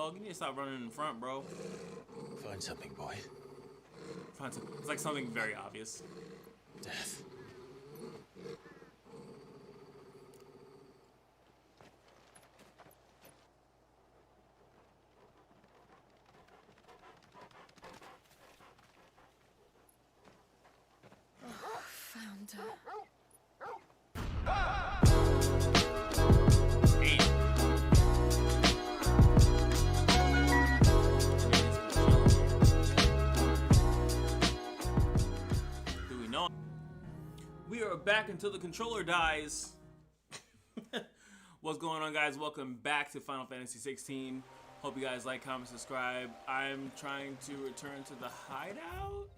Dog, you need to stop running in front, bro. Find something, boy. Find something. It's like something very obvious. Death. Found her. We are back until the controller dies. What's going on, guys? Welcome back to Final Fantasy 16. Hope you guys like, comment, subscribe. I'm trying to return to the hideout.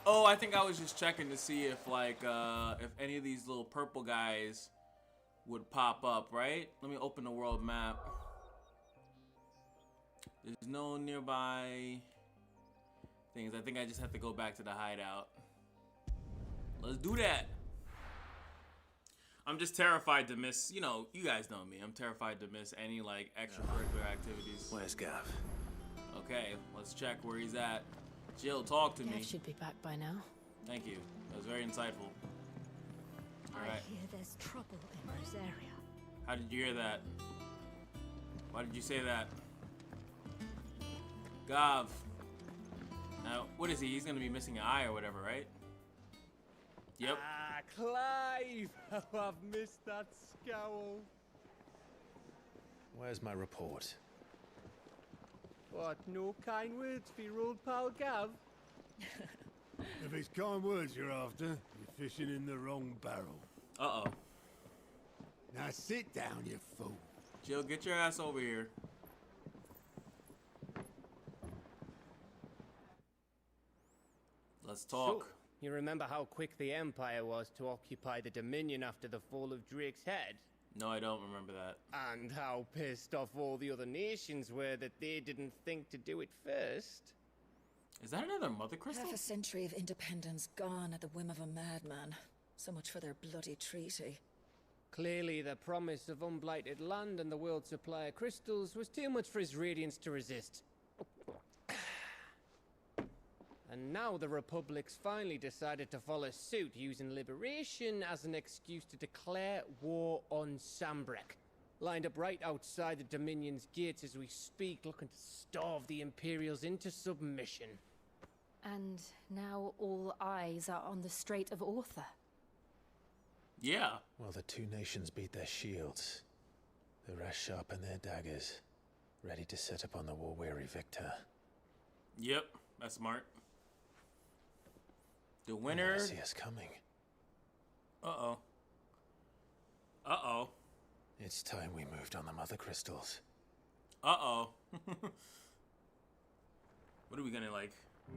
Oh, I think I was just checking to see if if any of these little purple guys would pop up, right? Let me open the world map. There's no nearby things. I think I just have to go back to the hideout. Let's do that. I'm just terrified to miss, you know, you guys know me. I'm terrified to miss any like extracurricular activities. Where's Gav? Okay, let's check where he's at. Jill, talk to me. Gav should be back by now. Thank you. That was very insightful. All right. I hear there's trouble in Rosaria. How did you hear that? Why did you say that? Gav. Now, what is he? He's gonna be missing an eye or whatever, right? Yep. Ah, Clive! How I've missed that scowl. Where's my report? What, no kind words for your old pal Gav? If it's kind words you're after, you're fishing in the wrong barrel. Uh-oh. Now sit down, you fool. Jill, get your ass over here. Let's talk. So, you remember how quick the Empire was to occupy the Dominion after the fall of Drake's head? No, I don't remember that. And how pissed off all the other nations were that they didn't think to do it first? Is that another mother crystal? Half a century of independence gone at the whim of a madman. So much for their bloody treaty. Clearly, the promise of unblighted land and the world's supply of crystals was too much for his radiance to resist. And now the Republic's finally decided to follow suit, using liberation as an excuse to declare war on Sambrek. Lined up right outside the Dominion's gates as we speak, looking to starve the Imperials into submission. And now all eyes are on the Strait of Author. Yeah. Well, the two nations beat their shields. The rest sharpen their daggers, ready to set upon the war-weary victor. Yep, that's smart. The winner. I see us coming. Uh-oh. Uh-oh. It's time we moved on the mother crystals. Uh-oh. What are we gonna, like,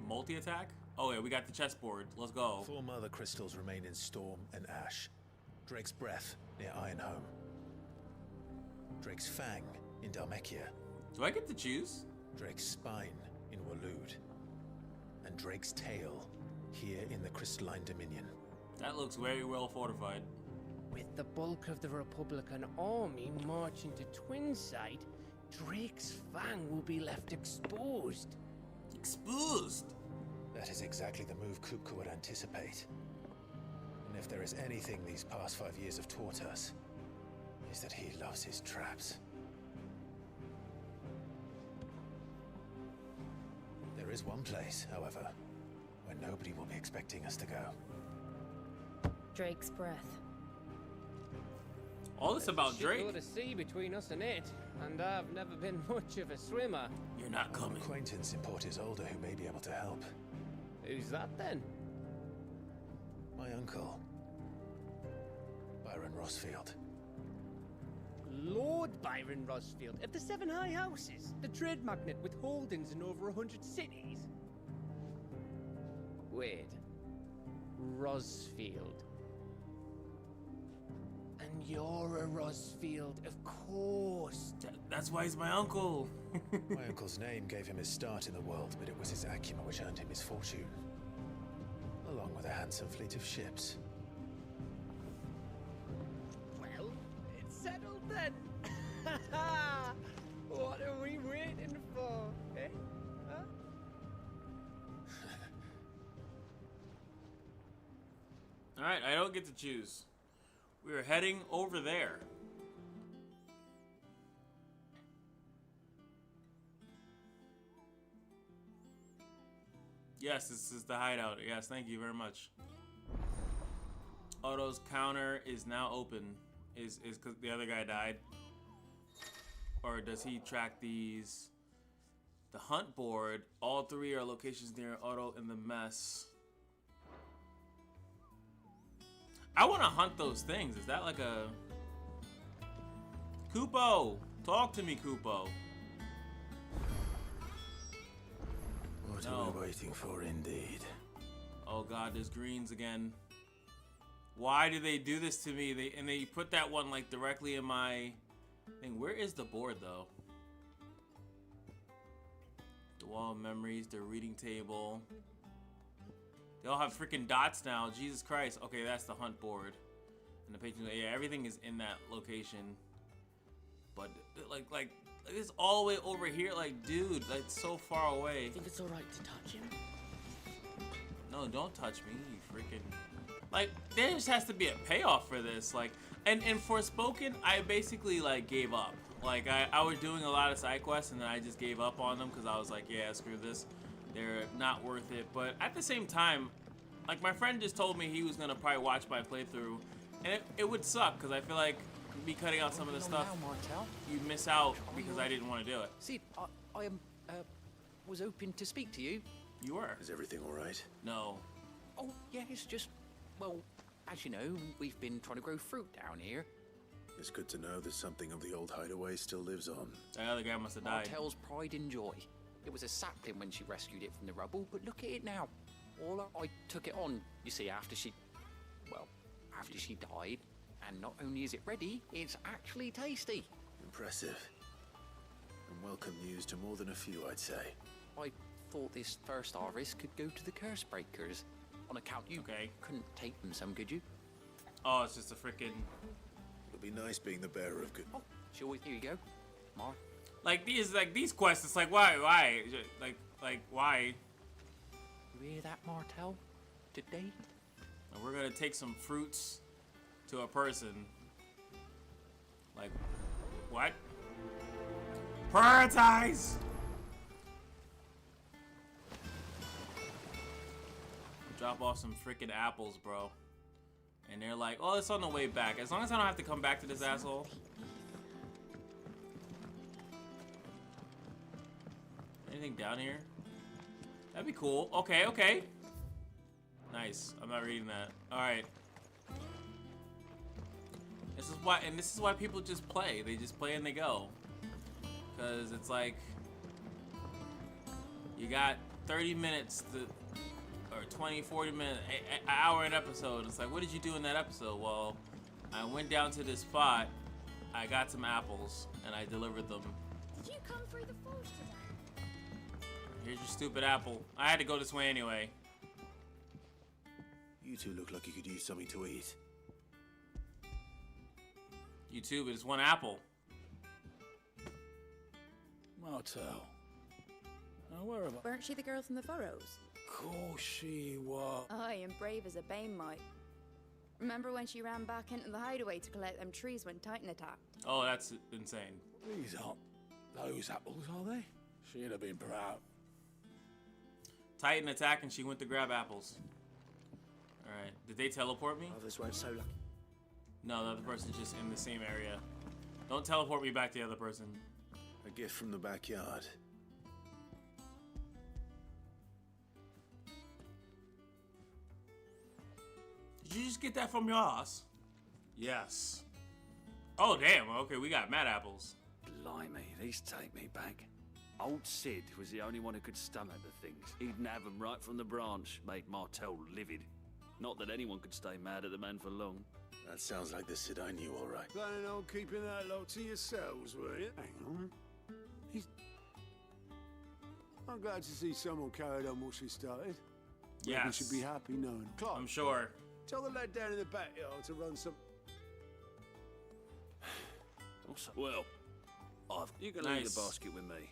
multi-attack? Oh, yeah, we got the chessboard. Let's go. 4 mother crystals remain in Storm and Ash. Drake's Breath near Ironhome. Drake's Fang in Dhalmekia. Do I get to choose? Drake's Spine in Waloed. And Drake's Tail here in the Crystalline Dominion. That looks very well fortified. With the bulk of the Republican army marching to Twinside, Drake's Fang will be left exposed. Exposed? That is exactly the move Kupka would anticipate. And if there is anything these past 5 years have taught us, is that he loves his traps. There is one place, however, where nobody will be expecting us to go. Drake's Breath. All this about Drake? There's a shitload of sea between us and it, and I've never been much of a swimmer. You're not An coming. acquaintance in Port Isolde who may be able to help. Who's that then? My uncle, Byron Rossfield. Lord Byron Rossfield of the 7 High Houses, the trade magnate with holdings in over 100 cities. Wait, Rossfield. And you're a Rossfield, of course. That's why he's my uncle. My uncle's name gave him his start in the world, but it was his acumen which earned him his fortune, along with a handsome fleet of ships. Well, it's settled then. What Alright, I don't get to choose. We are heading over there. Yes, this is the hideout. Yes, thank you very much. Otto's counter is now open. Is because the other guy died? Or does he track these? The hunt board. All three are locations near Otto in the mess. I want to hunt those things. Is that like a... Kupo! Talk to me, Kupo. What are we waiting for, indeed? Oh god, there's greens again. Why do they do this to me? They put that one like directly in my thing. Where is the board though? The wall of memories, the reading table. They all have freaking dots now. Jesus Christ. Okay, that's the hunt board. And the patron, yeah, everything is in that location. But like it's all the way over here. Like, dude, like so far away. Think it's alright to touch him? No, don't touch me, you freaking. Like, there just has to be a payoff for this. Like, and Forspoken, I basically like gave up. Like, I was doing a lot of side quests and then I just gave up on them because I was like, yeah, screw this. They're not worth it. But at the same time, like my friend just told me he was gonna probably watch my playthrough, and it would suck because I feel like me cutting out some of the stuff, you miss out because I didn't want to do it. Sid, I was hoping to speak to you. You were. Is everything all right? No. Oh, yeah, it's just, well, as you know, we've been trying to grow fruit down here. It's good to know that something of the old hideaway still lives on. That other guy must have died. Martel's pride and joy. It was a sapling when she rescued it from the rubble, but look at it now. I took it on, you see, after she died. And not only is it ready, it's actually tasty. Impressive. And welcome news to more than a few, I'd say. I thought this first harvest could go to the curse breakers. On account you couldn't take them some, could you? Oh, it's just a freaking... It'll be nice being the bearer of good... Oh, sure, here you go. Mar. Like these quests, it's like, why? Like, why? You hear that, Martel? Today? And we're gonna take some fruits to a person. Like, what? Prioritize! Drop off some freaking apples, bro. And they're like, oh, it's on the way back. As long as I don't have to come back to this asshole. Anything down here? That'd be cool. Okay, okay. Nice. I'm not reading that. Alright. This is why people just play. They just play and they go. Cause it's like you got 30 minutes to, or 20, 40 minutes, an hour an episode. It's like, what did you do in that episode? Well, I went down to this spot, I got some apples, and I delivered them. Did you come through the forge today? Here's your stupid apple. I had to go this way anyway. You two look like you could use something to eat. You too, but it's one apple. Martel. Now, where about? Weren't she the girl from the furrows? Course she was. Aye, and brave as a bane might. Remember when she ran back into the hideaway to collect them trees when Titan attacked? Oh, that's insane. These aren't those apples, are they? She'd have been proud. Titan attack and she went to grab apples. Alright, did they teleport me? Others weren't so lucky. No, the other person's just in the same area. Don't teleport me back to the other person. A gift from the backyard. Did you just get that from your ass? Yes. Oh, damn. Okay, we got mad apples. Blimey, these take me back. Old Sid was the only one who could stomach the things. He'd have them right from the branch, made Martel livid. Not that anyone could stay mad at the man for long. That sounds like the Sid I knew, all right. Planning on keeping that lot to yourselves, were you? Hang on. I'm glad to see someone carried on what she started. Yes. We should be happy knowing. Clive, I'm sure. tell the lad down in the backyard to run some... Well, you can leave the basket with me.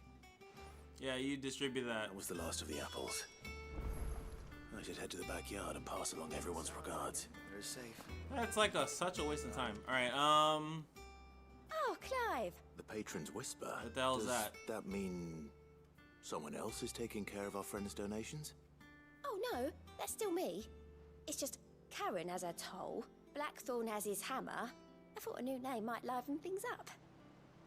Yeah, you distribute that. That was the last of the apples. I should head to the backyard and pass along everyone's regards. They're safe. That's like such a waste of time. All right, Oh, Clive. The Patron's Whisper. What the hell is that? Does that mean someone else is taking care of our friend's donations? Oh, no, that's still me. It's just Karen has her toll, Blackthorn has his hammer. I thought a new name might liven things up.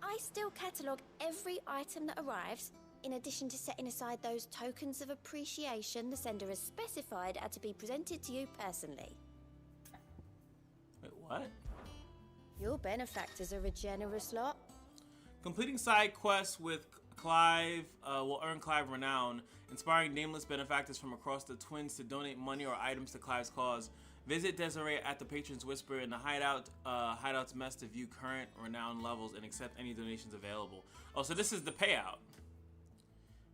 I still catalogue every item that arrives, in addition to setting aside those tokens of appreciation the sender has specified are to be presented to you personally. Wait, what? Your benefactors are a generous lot. Completing side quests with Clive will earn Clive renown, inspiring nameless benefactors from across the Twins to donate money or items to Clive's cause. Visit Desiree at the Patron's Whisper in the Hideout's mess to view current renown levels and accept any donations available. Oh, so this is the payout.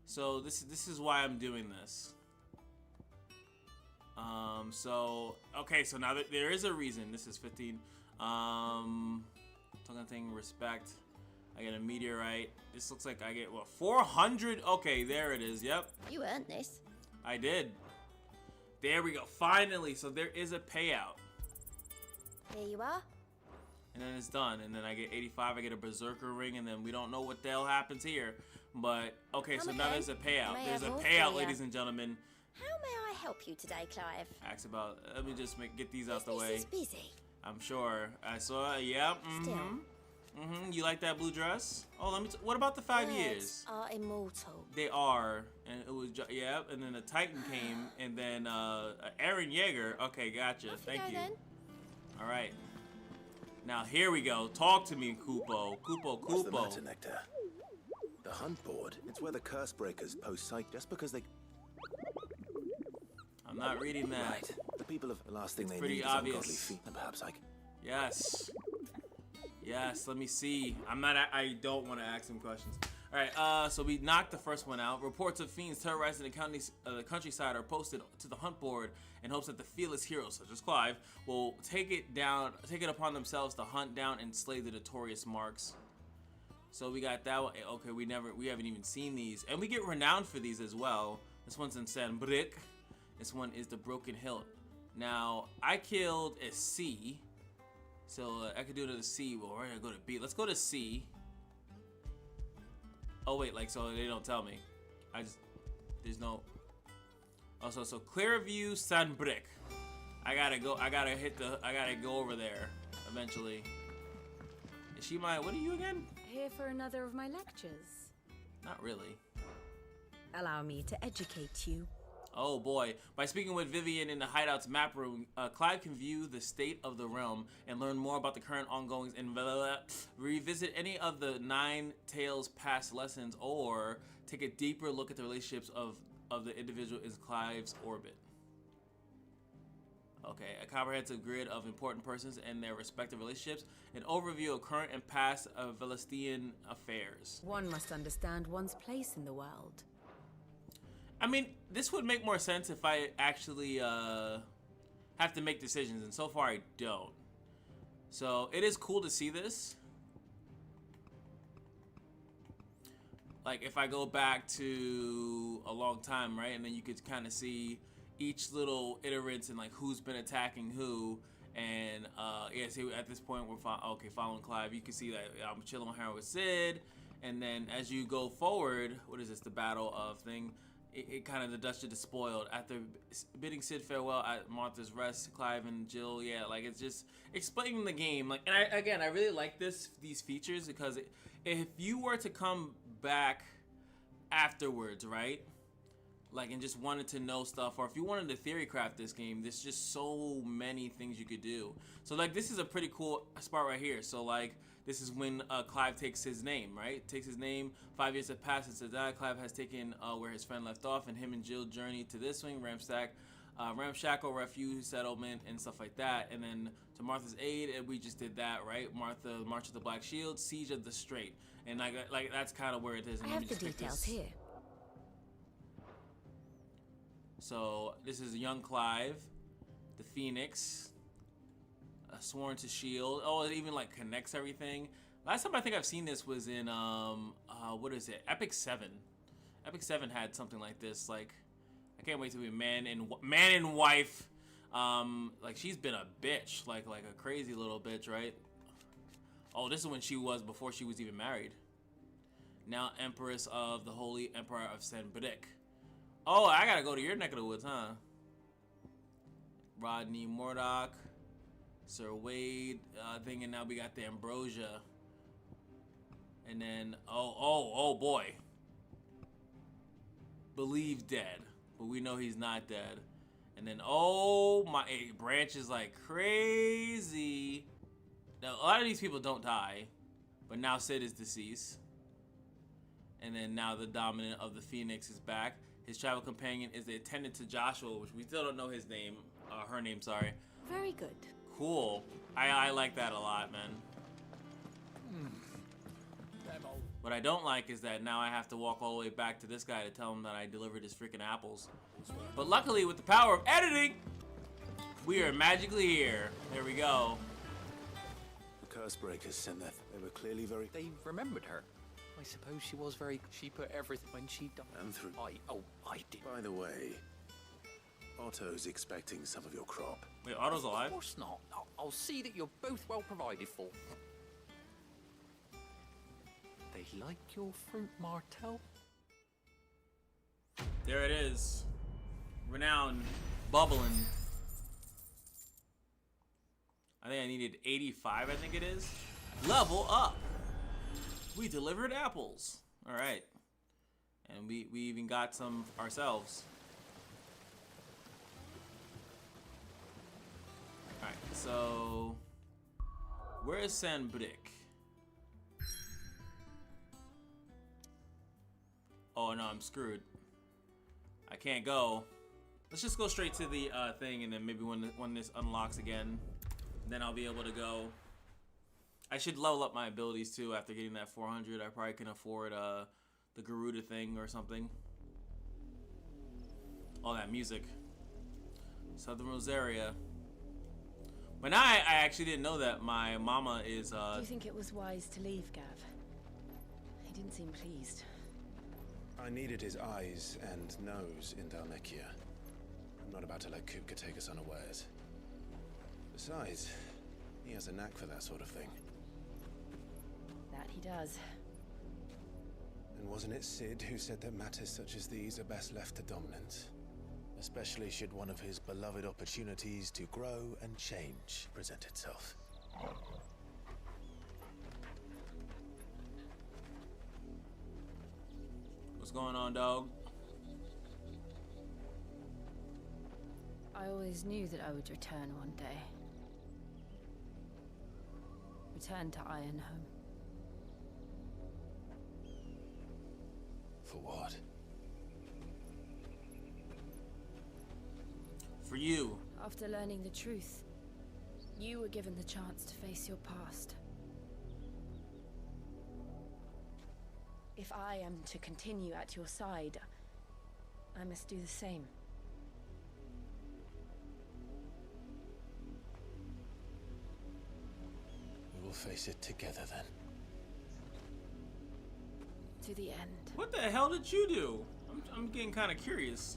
So this is why I'm doing this. Okay, so now there is a reason. This is 15. Talking thing, respect. I get a meteorite. This looks like I get, what, 400? Okay, there it is. Yep. You earned this. I did. There we go. Finally. So there is a payout. Here you are. And then it's done. And then I get 85. I get a berserker ring. And then we don't know what the hell happens here. But, okay, so now there's a payout. There's a payout, ladies and gentlemen. How may I help you today, Clive? Ask about, let me just get these out the way. Business is busy. I'm sure. I saw it. Yep. Still. You like that blue dress? Oh, let me. What about the 5 Words years? are immortal. They are, and it was yep. And then a Titan came, and then Aaron Yeager. Okay, gotcha. Thank you. Then. All right. Now here we go. Talk to me, Kupo. What's the matter, Nectar? The hunt board. It's where the curse breakers post site just because they. I'm not reading that. Right. The people of the last thing they pretty need obvious. is ungodly feet, and perhaps I. Yes. Yes. Let me see. I don't want to ask him questions. All right. So we knocked the first one out. Reports of fiends terrorizing the countryside are posted to the hunt board in hopes that the fearless heroes, such as Clive, will take it upon themselves to hunt down and slay the notorious marks. So we got that one. Okay, we haven't even seen these, and we get renowned for these as well. This one's in Sanbrick. This one is the Broken Hilt. Now I killed a C, so I could do it to the C. Well, we're gonna go to B. Let's go to C. Oh wait, like so they don't tell me. There's no. Also, so Clearview Sanbrick. I gotta go over there eventually. Is she my? What are you again? Here for another of my lectures. Not really. Allow me to educate you. Oh boy. By speaking with Vivian in the Hideout's map room, Clive can view the state of the realm and learn more about the current ongoings and revisit any of the Nine Tales past lessons or take a deeper look at the relationships of the individual in Clive's orbit. Okay, a comprehensive grid of important persons and their respective relationships, an overview of current and past Velestian affairs. One must understand one's place in the world. I mean, this would make more sense if I actually have to make decisions, and so far I don't. So it is cool to see this. Like if I go back to a long time, right, and then you could kind of see each little iterants and like who's been attacking who, and yeah, see at this point we're following Clive. You can see that I'm chilling with Sid, and then as you go forward, what is this? The battle of thing. It kind of the Dutch is spoiled after bidding Sid farewell at Martha's rest. Clive and Jill, yeah, like it's just explaining the game. Like, and I really like these features because if you were to come back afterwards, right? Like, and just wanted to know stuff, or if you wanted to theory craft this game, there's just so many things you could do. So like, this is a pretty cool spot right here. So like, this is when Clive takes his name, right? Takes his name. 5 years have passed since that. Clive has taken where his friend left off, and him and Jill journey to this wing, Ramshackle Refuge Settlement, and stuff like that. And then to Martha's aid, and we just did that, right? Martha, March of the Black Shield, Siege of the Strait, and like that's kind of where it is. And I have the details here. So this is young Clive, the Phoenix, sworn to shield. Oh, it even like connects everything. Last time I think I've seen this was in what is it? Epic 7. Epic 7 had something like this. Like I can't wait to be man and wife. Like she's been a bitch, like a crazy little bitch, right? Oh, this is when she was before she was even married. Now Empress of the Holy Empire of Sanbrik. Oh, I gotta go to your neck of the woods, huh? Rodney Murdoch, Sir Wade thing, and now we got the Ambrosia. And then, oh boy. Believe dead, but we know he's not dead. And then, oh my, Branch is like crazy. Now, a lot of these people don't die, but now Sid is deceased. And then now the Dominant of the Phoenix is back. His travel companion is the attendant to Joshua, which we still don't know his name, her name, sorry. Very good. Cool. I like that a lot, man. What I don't like is that now I have to walk all the way back to this guy to tell him that I delivered his freaking apples. But luckily, with the power of editing, we are magically here. There we go. The curse breakers sent that. They were clearly very... They remembered her. I suppose she was very... She put everything when she died. And through... I did. By the way, Otto's expecting some of your crop. Wait, Otto's alive? Of course not. I'll see that you're both well provided for. They like your fruit, Martel? There it is. Renown, bubbling. I think I needed 85, I think it is. Level up. We delivered apples. All right. And we even got some ourselves. All right, so where is Sanbrik? Oh no, I'm screwed. I can't go. Let's just go straight to the thing, and then maybe when this unlocks again, then I'll be able to go. I should level up my abilities too after getting that 400. I probably can afford the Garuda thing or something. All that music. Southern Rosaria. But now I actually didn't know that my mama is... Do you think it was wise to leave, Gav? He didn't seem pleased. I needed his eyes and nose in Dalmekia. I'm not about to let Kupka take us unawares. Besides, he has a knack for that sort of thing. That he does. And wasn't it Sid who said that matters such as these are best left to dominance? Especially should one of his beloved opportunities to grow and change present itself. What's going on, dog? I always knew that I would return one day. Return to Ironhome. For what? For you. After learning the truth, you were given the chance to face your past. If I am to continue at your side, I must do the same. We will face it together then. To the end. What the hell did you do? I'm getting kind of curious.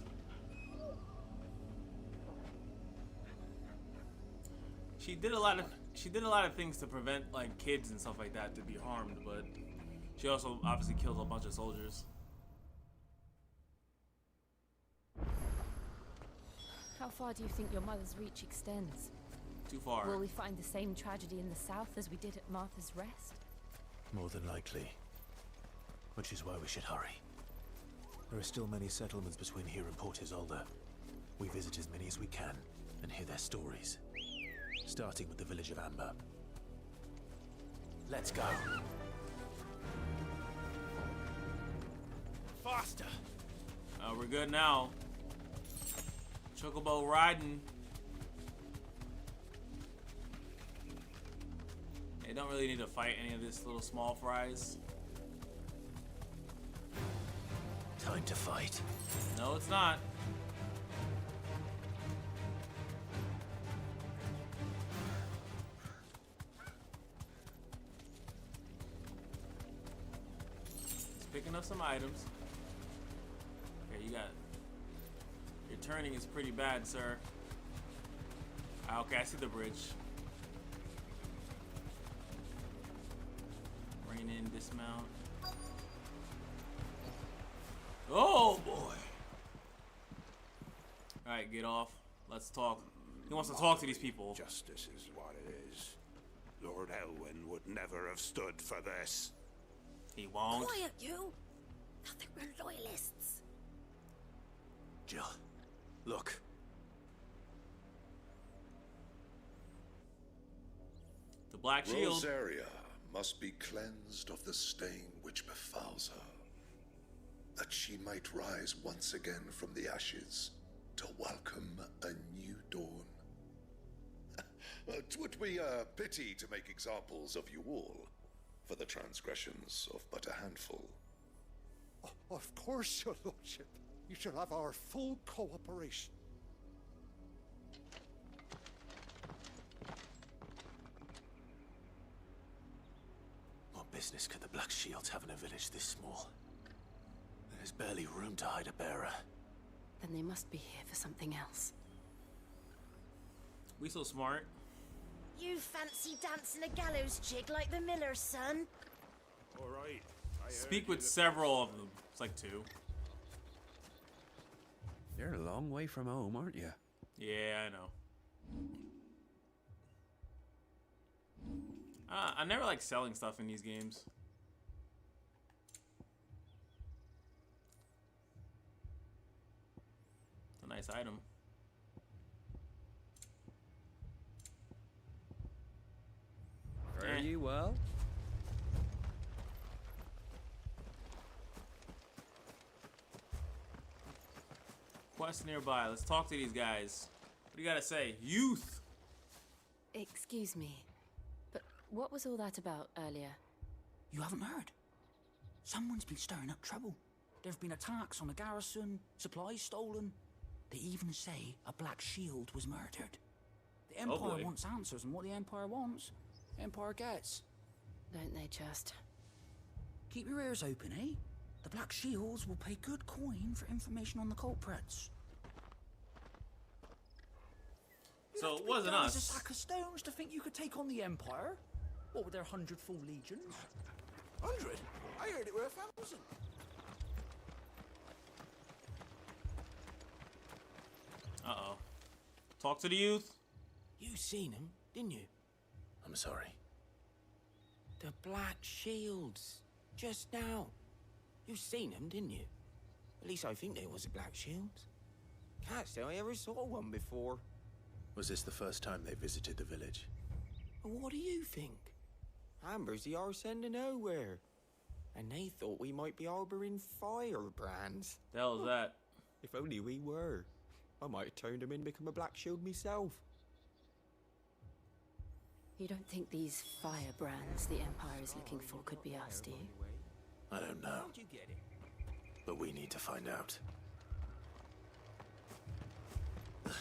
She did a lot of things to prevent like kids and stuff like that to be harmed, but she also obviously killed a bunch of soldiers. How far do you think your mother's reach extends? Too far. Will we find the same tragedy in the south as we did at Martha's Rest? More than likely. Which is why we should hurry. There are still many settlements between here and Port Isolde. We visit as many as we can and hear their stories. Starting with the village of Amber. Let's go. Faster! We're good now. Chocobo riding. They don't really need to fight any of this little small fries. Time to fight. No, it's not. Just picking up some items. Okay, you got turning is pretty bad, sir. Okay, I see the bridge. Rein in, dismount. Oh boy! Alright, get off. Let's talk. He wants to talk to these people. Justice is what it is. Lord Elwyn would never have stood for this. He won't. Quiet, you! Thought they were loyalists. Jill, look. The Black Shield. Rosaria must be cleansed of the stain which befouls her, that she might rise once again from the ashes to welcome a new dawn. 'Twould be a pity to make examples of you all, for the transgressions of but a handful. Of course, your lordship. You shall have our full cooperation. What business could the Black Shields have in a village this small? There's barely room to hide a bearer. Then they must be here for something else. We so smart. You fancy dancing a gallows jig like the miller's son? All right. Speak with several of them. It's like 2. You're a long way from home, aren't you? Yeah, I know. I never like selling stuff in these games. It's a nice item. Fare you well? Quest nearby. Let's talk to these guys. What do you gotta say? Youth! Excuse me, but what was all that about earlier? You haven't heard? Someone's been stirring up trouble. There have been attacks on the garrison, supplies stolen. They even say a Black Shield was murdered. The Empire wants answers, and what the Empire wants, Empire gets. Don't they just? Keep your ears open, eh? The Black Shields will pay good coin for information on the culprits. So it wasn't us. A sack of stones to think you could take on the Empire? What with their 100 full legions? 100? I heard it were 1,000. Uh-oh. Talk to the youth. You seen him, didn't you? I'm sorry. The Black Shields. Just now. You seen them, didn't you? At least I think there was a Black Shields. Can't say I ever saw one before. Was this the first time they visited the village? What do you think? Amber's the arse end of nowhere. And they thought we might be harboring firebrands. The hell is that? If only we were. I might have turned them in and become a Black Shield myself. You don't think these firebrands the Empire is looking for could be us, do you? I don't know. How'd you get it? But we need to find out. 2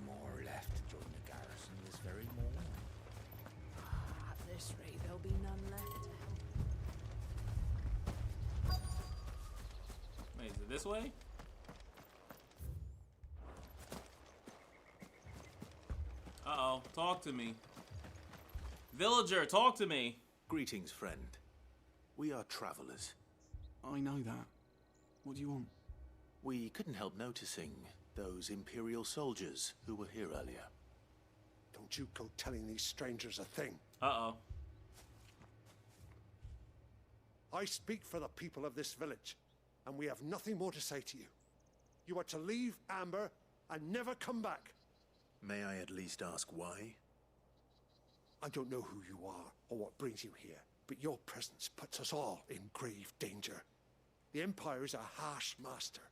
more left to join the garrison this very morning. At this rate, there'll be none left to help. Wait, is it this way? Uh-oh. Talk to me. Villager, talk to me. Greetings, friend. We are travelers. I know that. What do you want? We couldn't help noticing those Imperial soldiers who were here earlier. Don't you go telling these strangers a thing. Uh-oh. I speak for the people of this village, and we have nothing more to say to you. You are to leave Amber and never come back. May I at least ask why? I don't know who you are or what brings you here, but your presence puts us all in grave danger. The Empire is a harsh master.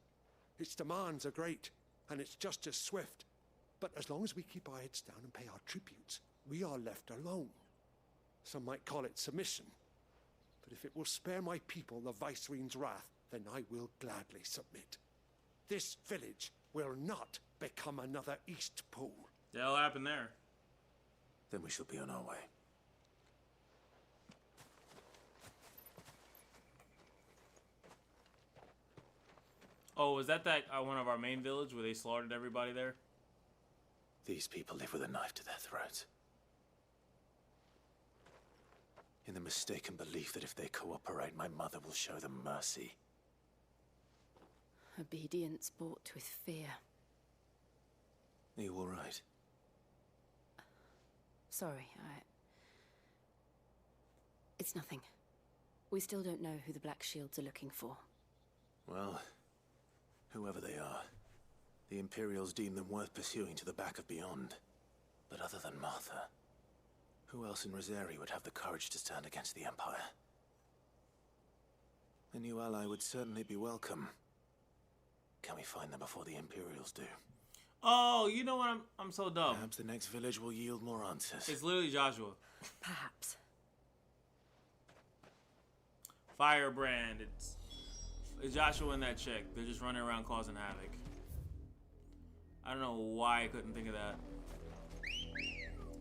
Its demands are great, and its justice swift. But as long as we keep our heads down and pay our tributes, we are left alone. Some might call it submission. But if it will spare my people the Viceroy's wrath, then I will gladly submit. This village will not become another East Pole. The hell happened there? Then we shall be on our way. Oh, was that one of our main village where they slaughtered everybody there? These people live with a knife to their throats. In the mistaken belief that if they cooperate, my mother will show them mercy. Obedience bought with fear. Are you all right? Sorry, It's nothing. We still don't know who the Black Shields are looking for. Well, whoever they are, the Imperials deem them worth pursuing to the back of beyond. But other than Martha, who else in Rosari would have the courage to stand against the Empire? A new ally would certainly be welcome. Can we find them before the Imperials do? Oh, you know what? I'm so dumb. Perhaps the next village will yield more answers. It's literally Joshua. Perhaps. Firebrand. It's Joshua and that chick. They're just running around causing havoc. I don't know why I couldn't think of that.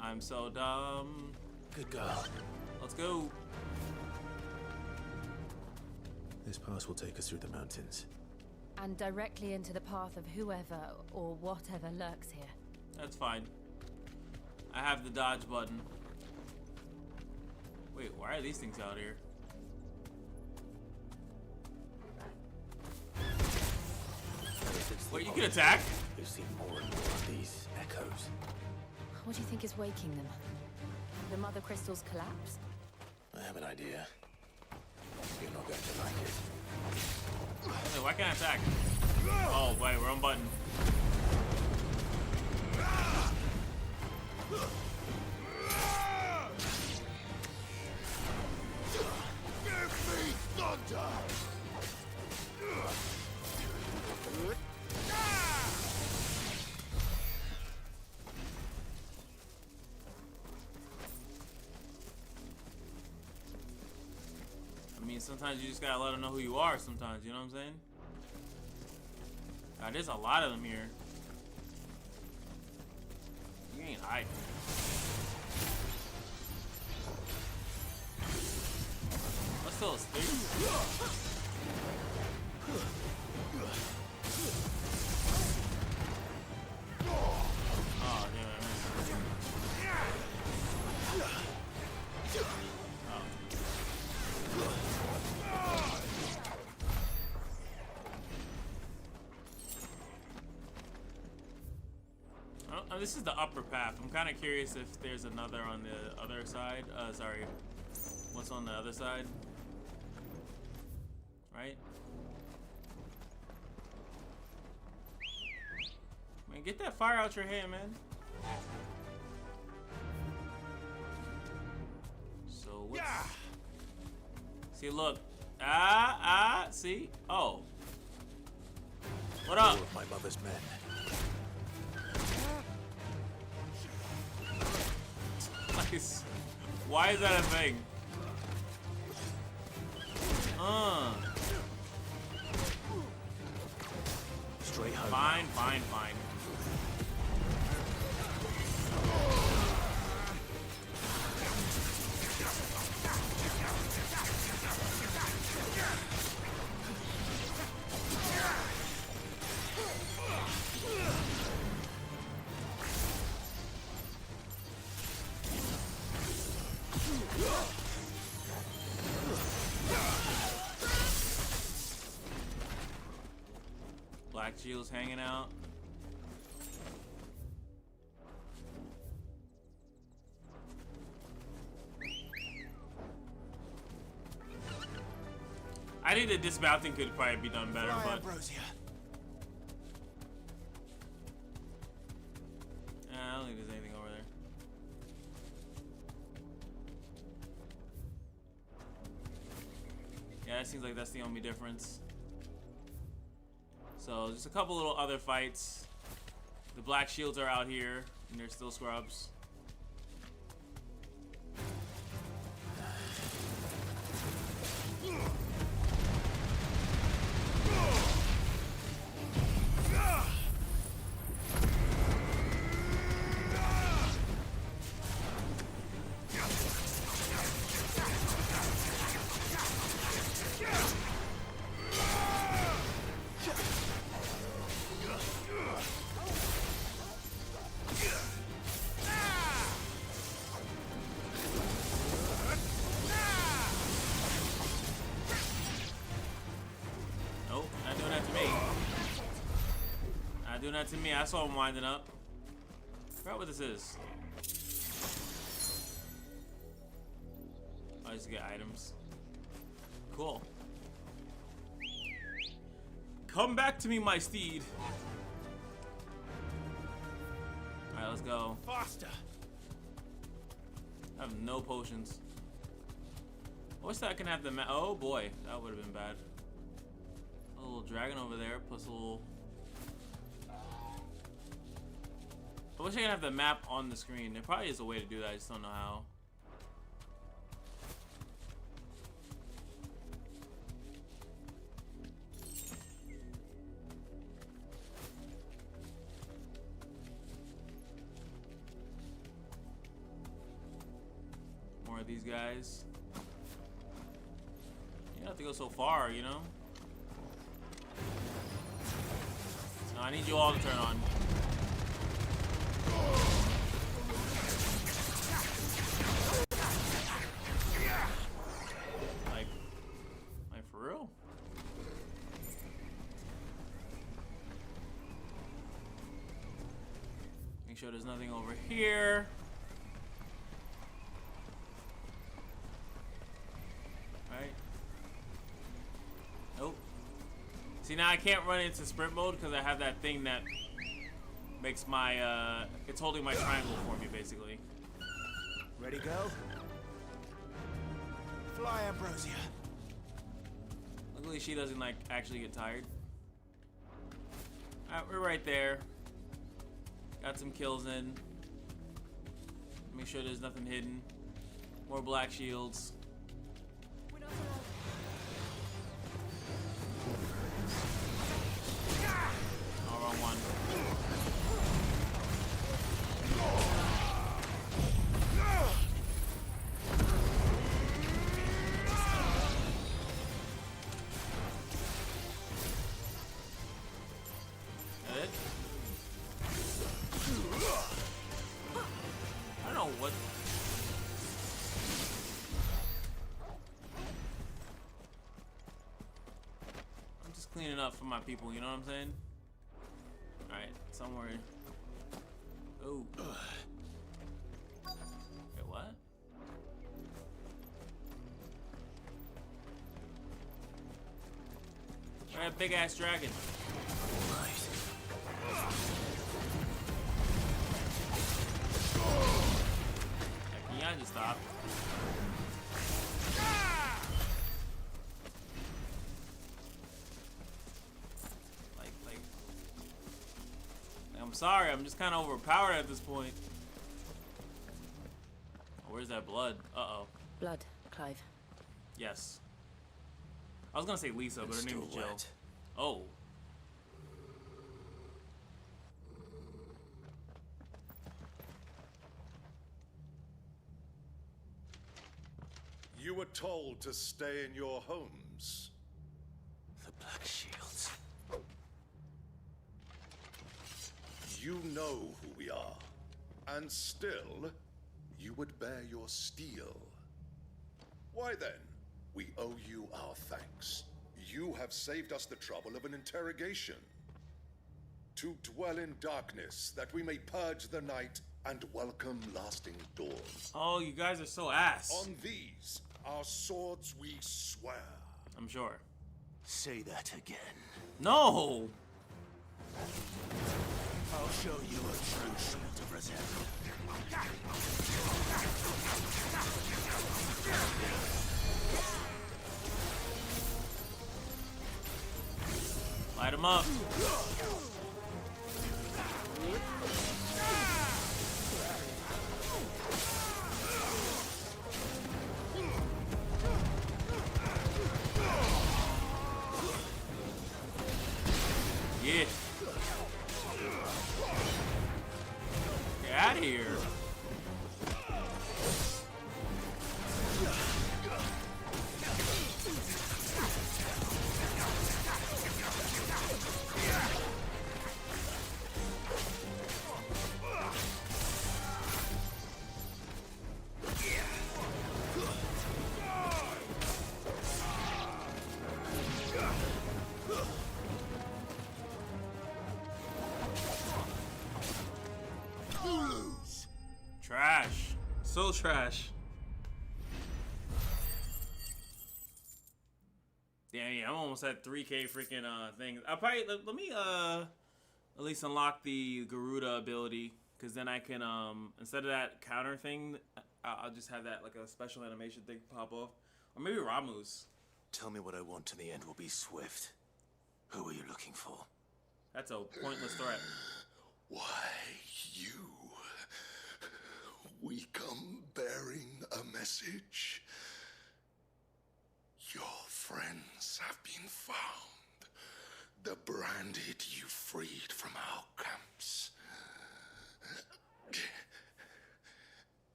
I'm so dumb. Good girl. Let's go. This pass will take us through the mountains. And directly into the path of whoever or whatever lurks here. That's fine. I have the dodge button. Wait, why are these things out here? Wait, you can attack? We've seen more and more of these echoes. What do you think is waking them? The Mother Crystal's collapse? I have an idea. You're not going to like it. Wait, why can't I attack? Oh, wait, wrong button. Give me thunder! I mean, sometimes you just gotta let them know who you are sometimes, you know what I'm saying? God, there's a lot of them here. You ain't hiding. Let's still escape. Oh, damn it. This is the upper path. I'm kind of curious if there's another on the other side. Sorry. What's on the other side? Right? Man, get that fire out your hand, man. So what's... See, look. See? Oh. What up? Two of my mother's men. Why is that a thing? Straight home. Fine, fine, fine. Black Shield's hanging out. I think the dismounting could probably be done better, but Ambrosia. I don't think there's anything over there. Yeah, it seems like that's the only difference. So just a couple little other fights. The Black Shields are out here, and they're still scrubs. that to me. I saw him winding up. I forgot what this is. I just get items. Cool. Come back to me, my steed. Alright, let's go. Faster. I have no potions. I wish that I can have the map. Oh boy, that would have been bad. A little dragon over there, plus a little. I wish I could have the map on the screen. There probably is a way to do that. I just don't know how. More of these guys. You don't have to go so far, you know? No, I need you all to turn on. Like for real? Make sure there's nothing over here. Right? Nope. See, now I can't run into sprint mode because I have that thing that makes my, it's holding my triangle for me, basically. Ready, go? Fly, Ambrosia. Luckily, she doesn't, like, actually get tired. Alright, we're right there. Got some kills in. Make sure there's nothing hidden. More black shields. Oh, wrong one. That it? I don't know what. I'm just cleaning up for my people, you know what I'm saying? Alright, somewhere. Oh. Wait, what? That big ass dragon. Can y'all just stop? I'm sorry, I'm just kind of overpowered at this point. Oh, where's that blood? Uh-oh. Blood, Clive. Yes. I was gonna say Lisa, but her name is Jill. Oh. You were told to stay in your homes. The Black Shields. You know who we are, and still, you would bear your steel. Why then, we owe you our thanks. You have saved us the trouble of an interrogation. To dwell in darkness, that we may purge the night and welcome lasting dawn. Oh, you guys are so ass. On these, our swords we swear. I'm sure. Say that again. No! I'll show you a true shield of Runeterra. Light him up. Yeah. Get out of here. so trash. Damn, yeah, I'm almost at 3K freaking things. I'll probably let me at least unlock the Garuda ability, because then I can instead of that counter thing, I'll just have that like a special animation thing pop off, or maybe Ramu's. Tell me what I want, and the end will be swift. Who are you looking for? That's a pointless threat. Why, you? We come bearing a message. Your friends have been found. The branded you freed from our camps.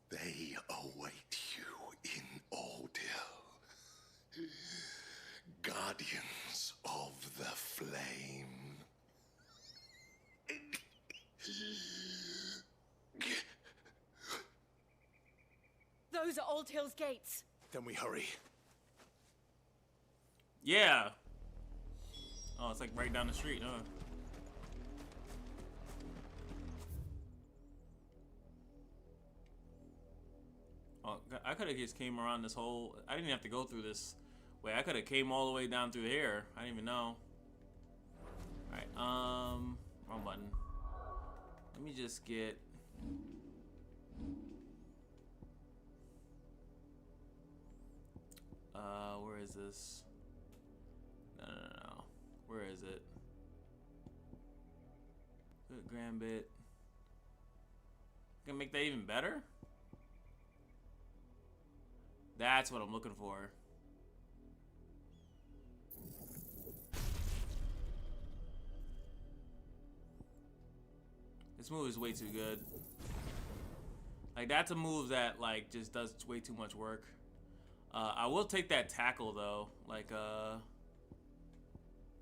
They await you in Aldil. Guardians of the Flame. Those are Old Hill's gates. Then we hurry. Yeah. Oh, it's like right down the street, huh? Oh, I could have just came around this whole... I didn't have to go through this way. I could have came all the way down through here. I didn't even know. Alright, wrong button. Let me just get... where is this? No. Where is it? Good Grambit. Gonna make that even better? That's what I'm looking for. This move is way too good. Like, that's a move that, like, just does way too much work. I will take that tackle, though. Like,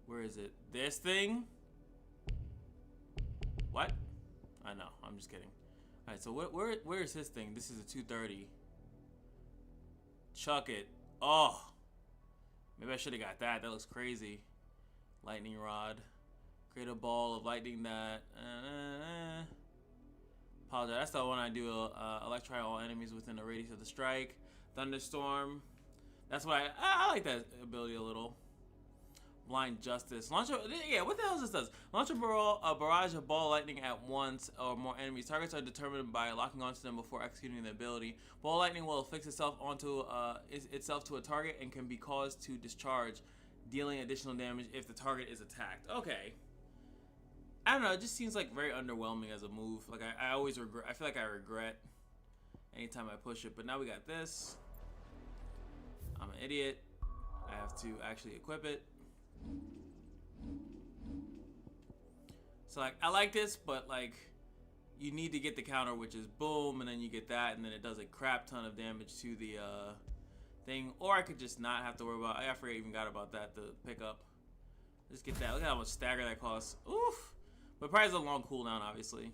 where is it? This thing? What? I know. I'm just kidding. Alright, so where is his thing? This is a 230. Chuck it. Oh. Maybe I should have got that. That looks crazy. Lightning rod. Create a ball of lightning that... Apologize. That's the one I do. Electrify all enemies within the radius of the strike. Thunderstorm. That's what I like that ability a little. Blind Justice. Launch a... Yeah, what the hell does this does? Launch a barrage of ball lightning at once or more enemies. Targets are determined by locking onto them before executing the ability. Ball lightning will affix itself onto itself to a target and can be caused to discharge, dealing additional damage if the target is attacked. Okay. I don't know, it just seems like very underwhelming as a move. Like I always regret. I feel like I regret anytime I push it. But now we got this. I'm an idiot. I have to actually equip it. So like I like this, but like you need to get the counter, which is boom, and then you get that, and then it does a crap ton of damage to the thing. Or I could just not have to worry about. I forgot even got about that to pick up. Just get that. Look at how much stagger that costs. Oof. But probably has a long cooldown, obviously.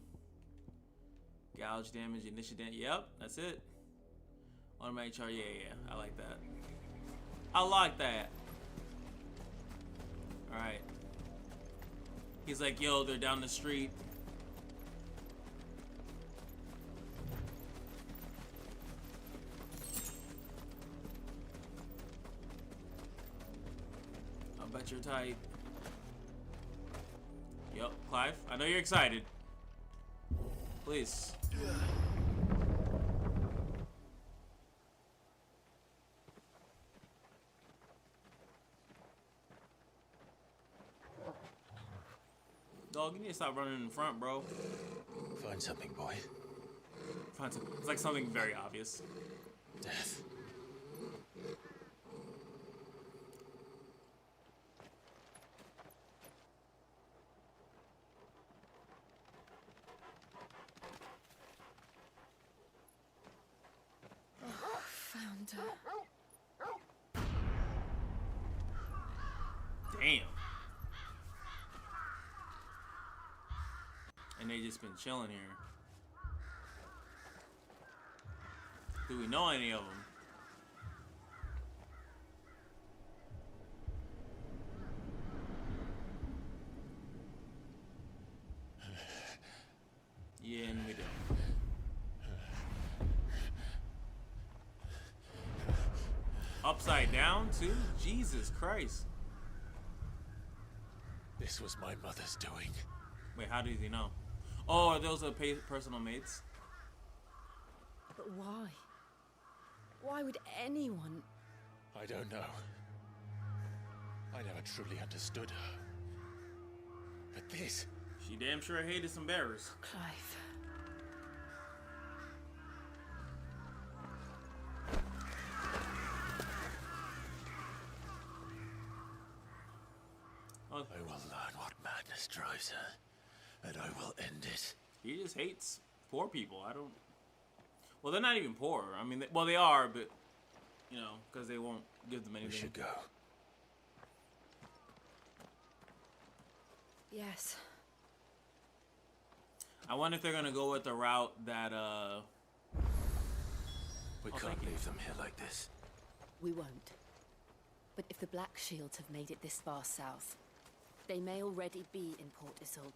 Gouge damage, initiative damage. Yep, that's it. Automatic charge. Yeah. I like that. I like that. Alright. He's like, yo, they're down the street. I'll bet you're tight. Yup, Clive, I know you're excited. Please. Dog, you need to stop running in front, bro. Find something, boy. Find something. It's like something very obvious. Death. Found her. Damn. And they just been chilling here. Do we know any of them? Yeah, and we do. upside down too? Jesus Christ. This was my mother's doing. Wait, how does he know? Oh, are those personal mates? But why? Why would anyone? I don't know. I never truly understood her. But this... She damn sure hated some bearers. Clive. I will learn what madness drives her, and I will end it. He just hates poor people. I don't... Well, they're not even poor. I mean, well, they are, but, you know, because they won't give them anything. We should go. Yes. I wonder if they're going to go with the route that, We can't leave them here like this. We won't. But if the Black Shields have made it this far south, they may already be in Port Isolde.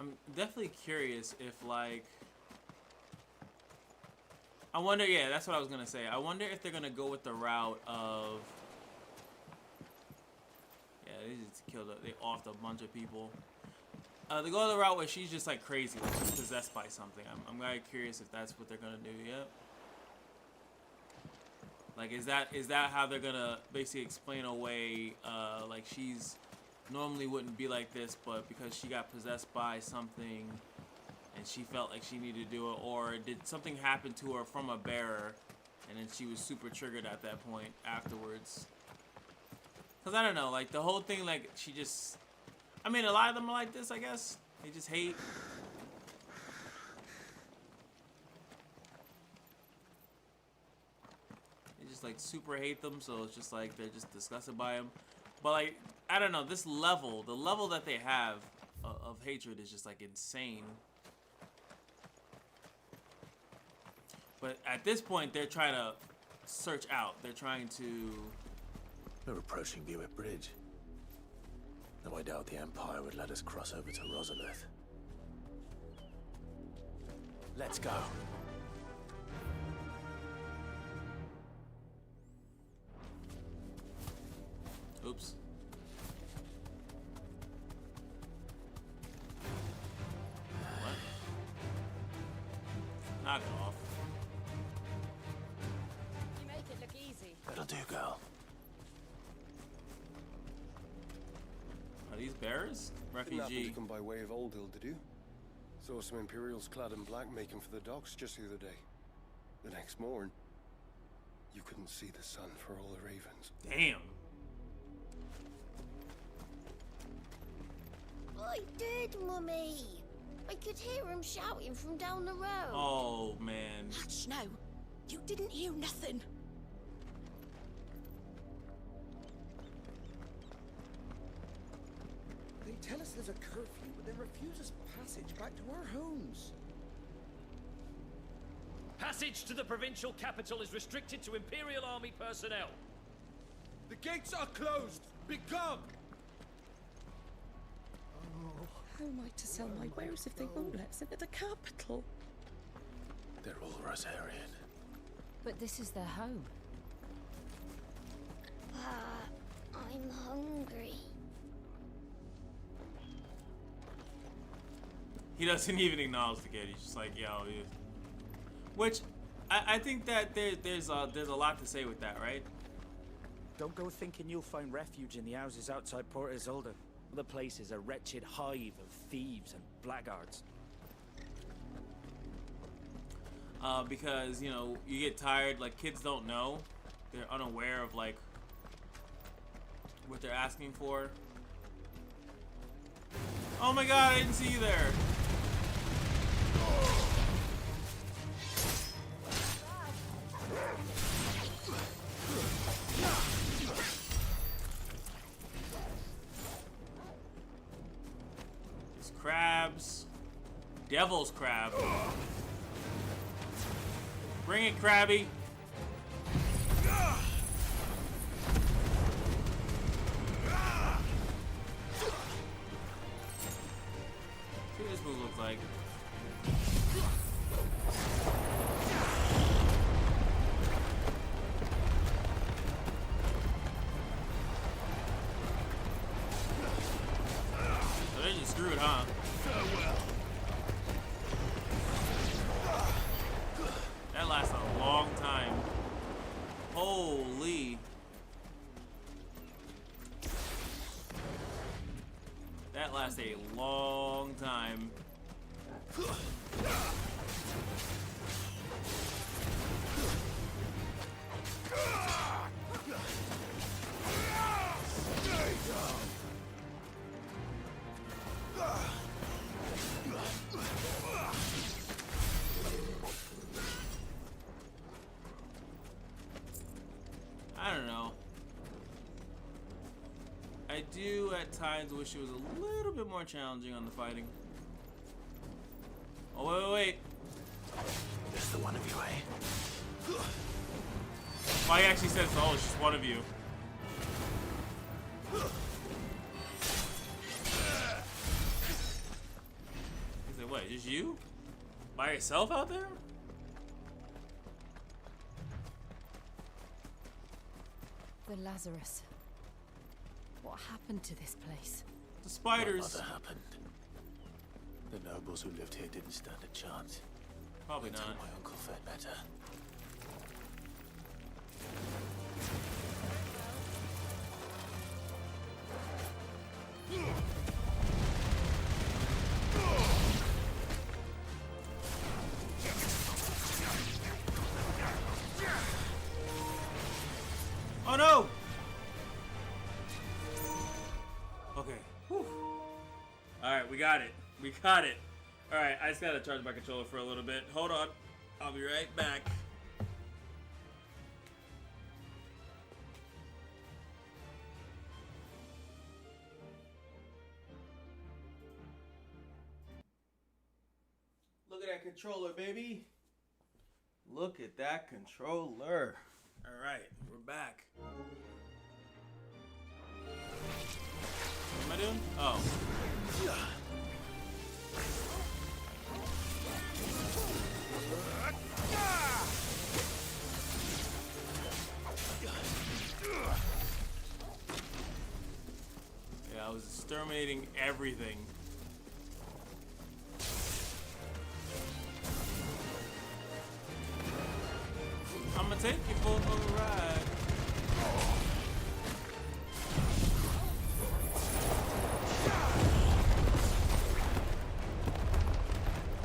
I'm definitely curious if, like... I wonder, yeah, that's what I was going to say. I wonder if they're going to go with the route of... Yeah, they just killed they offed a bunch of people. They go the route where she's just like crazy, like she's possessed by something. I'm very curious if that's what they're gonna do. Yep. Like, is that how they're gonna basically explain away? Like she's normally wouldn't be like this, but because she got possessed by something, and she felt like she needed to do it, or did something happen to her from a bearer, and then she was super triggered at that point afterwards? Cause I don't know, like the whole thing, like she just. I mean, a lot of them are like this, I guess. They just hate. They just like super hate them, so it's just like they're just disgusted by them. But like, I don't know, this level, the level that they have of hatred is just like insane. But at this point, they're trying to search out. They're trying to... We're approaching Buick Bridge. Though I doubt the Empire would let us cross over to Rosalith. Let's go. Oops. What? Knock it off. You make it look easy. That'll do, girl. Are these bears? Didn't happen Refugee. to come by way of Old Hill, did you? Saw some Imperials clad in black making for the docks just the other day. The next morn, you couldn't see the sun for all the ravens. Damn. I did, Mummy. I could hear him shouting from down the road. Oh, man. Hush, no. You didn't hear nothing. They tell us there's a curfew, but then refuse us passage back to our homes. Passage to the provincial capital is restricted to Imperial Army personnel. The gates are closed! Become! How am I to sell my wares if they won't let us into the capital? They're all Rosarian. But this is their home. I'm hungry. He doesn't even acknowledge the kid. He's just like, yo. Yeah. Which, I think that there's a lot to say with that, right? Don't go thinking you'll find refuge in the houses outside Port Isolde. The place is a wretched hive of thieves and blackguards. Because, you know, you get tired, like, kids don't know. They're unaware of, like, what they're asking for. Oh my god, I didn't see you there. These crabs. Devil's crab. Bring it, Krabby. See what this move looks like. So they're just screwed, huh? That lasts a long time. Holy. That lasts a long time. I don't know. I do at times wish it was a little bit more challenging on the fighting. Oh, wait. Just the one of you, eh? Well, he actually says, oh, it's just one of you. He's like, what, just you? By yourself out there? The Lazarus. What happened to this place? The spiders. What other happened? The nobles who lived here didn't stand a chance. Probably Until not. my uncle fared better. Oh no! Okay. Whew. Alright, we got it. We got it. Alright, I just gotta charge my controller for a little bit. Hold on. I'll be right back. Look at that controller, baby. Look at that controller. Alright, we're back. What am I doing? Oh. Yeah, I was exterminating everything. I'm gonna take you for a ride.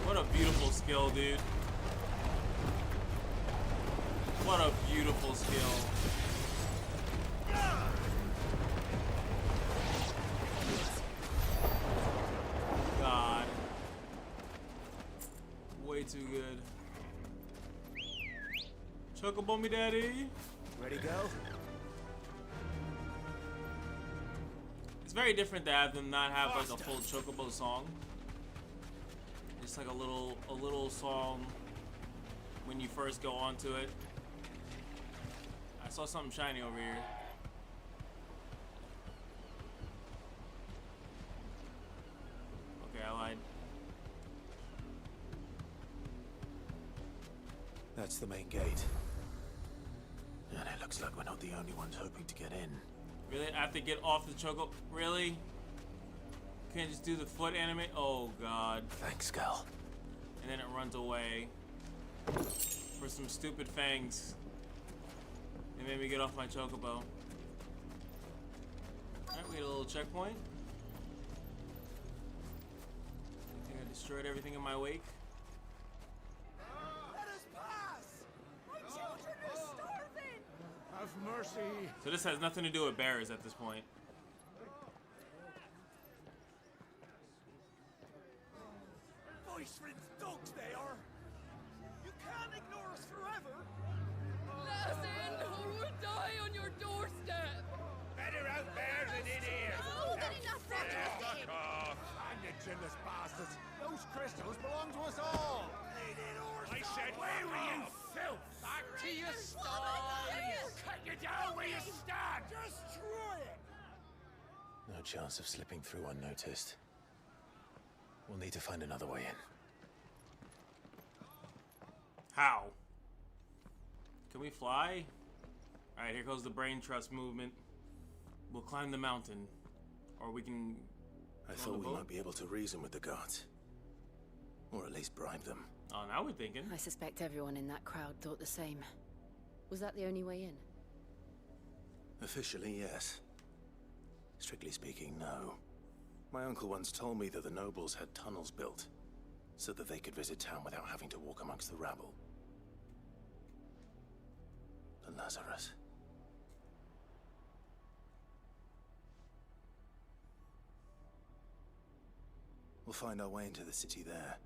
What a beautiful skill, dude. What a beautiful skill. God. Way too good. Chocobo me, daddy. Ready to go? It's very different to have them not have like a full Chocobo song. Just like a little song when you first go onto it. I saw something shiny over here. Okay, I lied. That's the main gate. And it looks like we're not the only ones hoping to get in. Really? I have to get off the Chocobo? Really? Can't just do the foot anime? Oh god. Thanks, Gal. And then it runs away. For some stupid fangs. They made me get off my Chocobo. Alright, we get a little checkpoint. I think I destroyed everything in my wake. Let us pass! My children are starving! Have mercy! So this has nothing to do with bears at this point. Voice-rinsed dogs they are! You can't ignore us forever! Let us in, or we'll die on your doorstep! Better out there than in here! More than enough for Fuck off! And you chinless bastards! Those crystals belong to us all! I said, where were you, filth? Back to your stalls! Cut you down where you stand! Destroy it! No chance of slipping through unnoticed. We'll need to find another way in. How? Can we fly? Alright, here goes the brain trust movement. We'll climb the mountain. Or we can... I thought we might be able to reason with the guards. Or at least bribe them. Oh, now we're thinking. I suspect everyone in that crowd thought the same. Was that the only way in? Officially, yes. Strictly speaking, no. My uncle once told me that the nobles had tunnels built, so that they could visit town without having to walk amongst the rabble. The Lazarus. We'll find our way into the city there.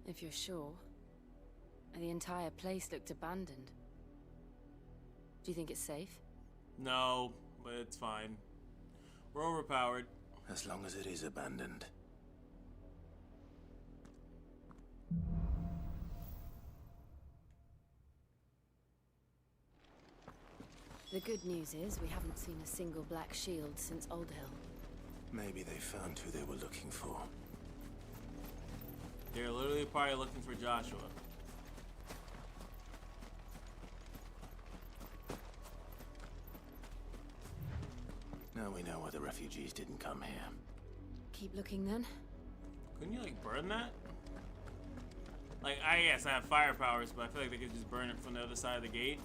If you're sure. The entire place looked abandoned. Do you think it's safe? No, but it's fine. We're overpowered. As long as it is abandoned. The good news is we haven't seen a single black shield since Old Hill. Maybe they found who they were looking for. They're literally probably looking for Joshua. Now we know why the refugees didn't come here. Keep looking then. Couldn't you like burn that? Like, yes, I have fire powers, but I feel like they could just burn it from the other side of the gate.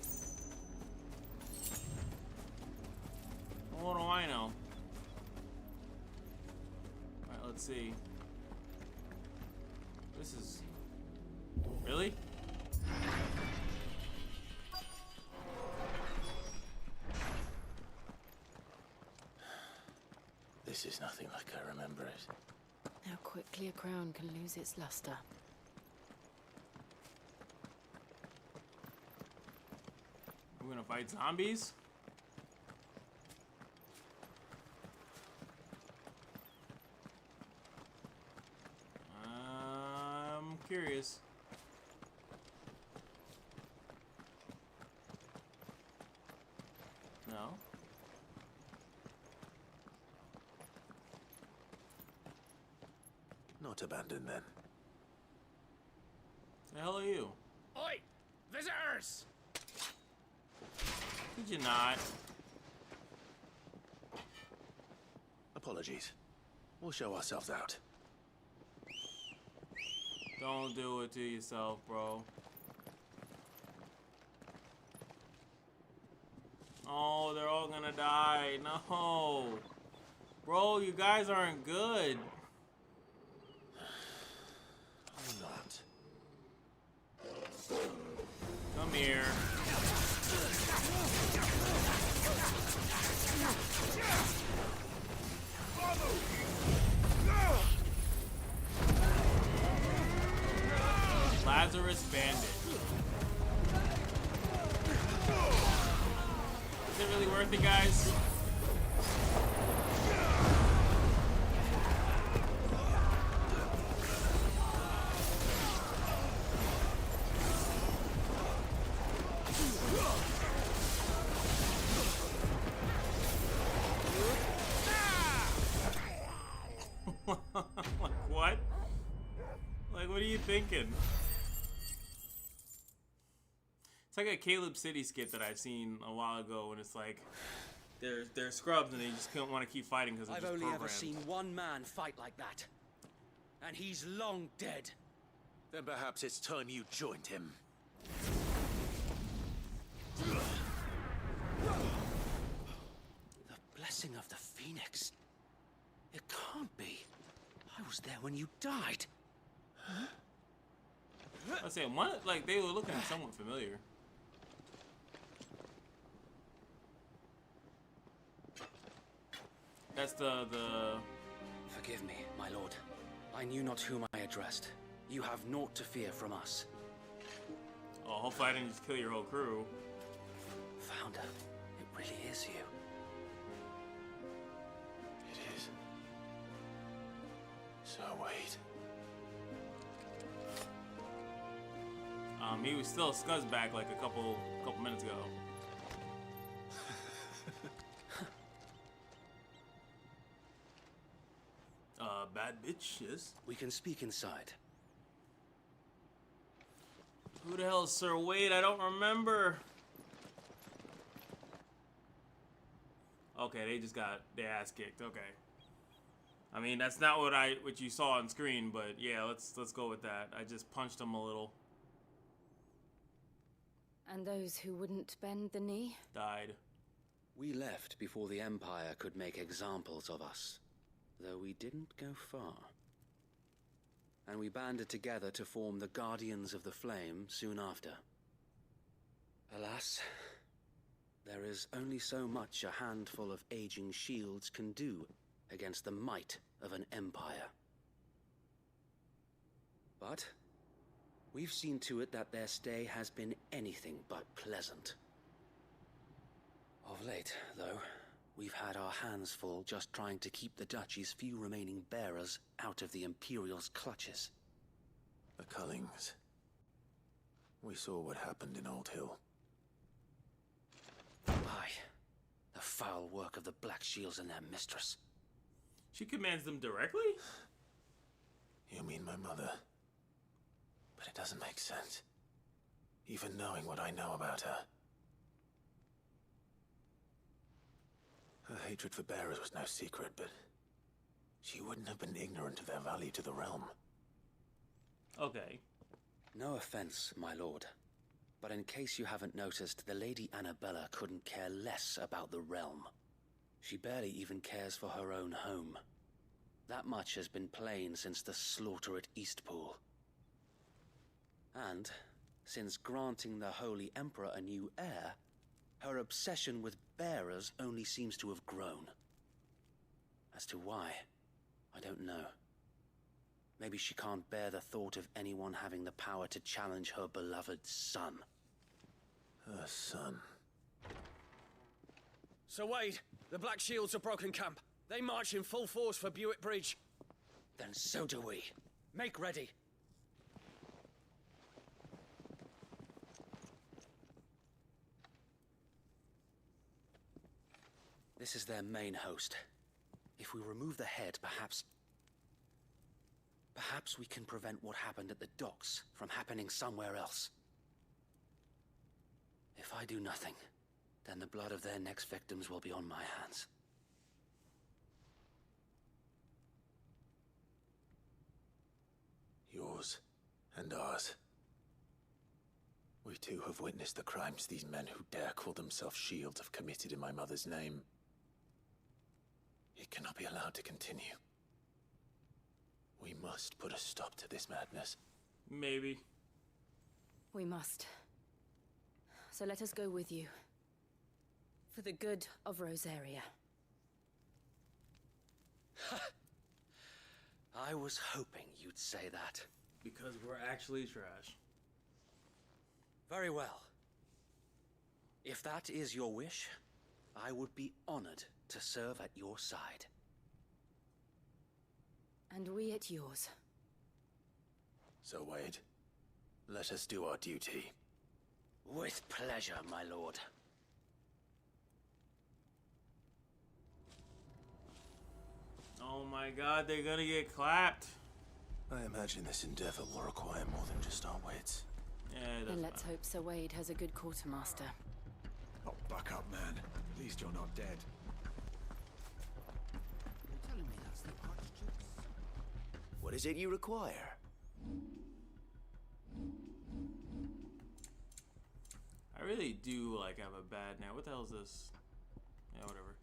What do I know? Alright, let's see. This is... Really? This is nothing like I remember it. How quickly a crown can lose its luster. We're gonna fight zombies? I'm curious. No? Not abandoned then. The hell are you? Oi! Visitors! Did you not? Apologies. We'll show ourselves out. Don't do it to yourself, bro. Oh, they're all gonna die. No. Bro, you guys aren't good. I'm not. Come here. Lazarus Bandit. Is it really worth it, guys? Like, what? Like, what are you thinking? It's like a Caleb City skit that I've seen a while ago when it's like they're scrubs and they just don't want to keep fighting because I've only ever seen one man fight like that. And he's long dead. Then perhaps it's time you joined him. The blessing of the Phoenix. It can't be. I was there when you died. I was saying, what? Like, they were looking somewhat familiar. That's the... Forgive me, my lord. I knew not whom I addressed. You have naught to fear from us. Oh, hopefully I didn't just kill your whole crew. Founder, it really is you. It is. So wait. He was still scuzzback like a couple minutes ago. Bad bitch, yes. We can speak inside. Who the hell is Sir Wade? I don't remember. Okay, they just got their ass kicked. Okay. I mean, that's not what you saw on screen, but yeah, let's go with that. I just punched them a little. And those who wouldn't bend the knee? Died. We left before the Empire could make examples of us, though we didn't go far. And we banded together to form the Guardians of the Flame soon after. Alas, there is only so much a handful of aging shields can do against the might of an empire. But we've seen to it that their stay has been anything but pleasant. Of late, though, we've had our hands full just trying to keep the Duchy's few remaining bearers out of the Imperial's clutches. The Cullings. We saw what happened in Old Hill. Aye. The foul work of the Black Shields and their mistress. She commands them directly? You mean my mother? But it doesn't make sense. Even knowing what I know about her. Her hatred for bearers was no secret, but she wouldn't have been ignorant of their value to the realm. Okay. No offense, my lord. But in case you haven't noticed, the Lady Annabella couldn't care less about the realm. She barely even cares for her own home. That much has been plain since the slaughter at Eastpool. And, since granting the Holy Emperor a new heir, her obsession with bearers only seems to have grown. As to why, I don't know. Maybe she can't bear the thought of anyone having the power to challenge her beloved son. Her son. Sir Wade, the Black Shields have broken camp. They march in full force for Buick Bridge. Then so do we. Make ready. This is their main host. If we remove the head, perhaps we can prevent what happened at the docks from happening somewhere else. If I do nothing, then the blood of their next victims will be on my hands. Yours and ours. We too have witnessed the crimes these men who dare call themselves shields have committed in my mother's name. It cannot be allowed to continue. We must put a stop to this madness. Maybe. We must. So let us go with you. For the good of Rosaria. I was hoping you'd say that. Because we're actually trash. Very well. If that is your wish, I would be honored to serve at your side. And we at yours. So, Wade, let us do our duty. With pleasure, my lord. Oh my god, they're gonna get clapped. I imagine this endeavor will require more than just our wits. Yeah, it does. Then let's hope Sir Wade has a good quartermaster. Oh, buck up, man. At least you're not dead. You're telling me that's the Archduke's? What is it you require? I really do like have a bad now. What the hell is this? Yeah, whatever.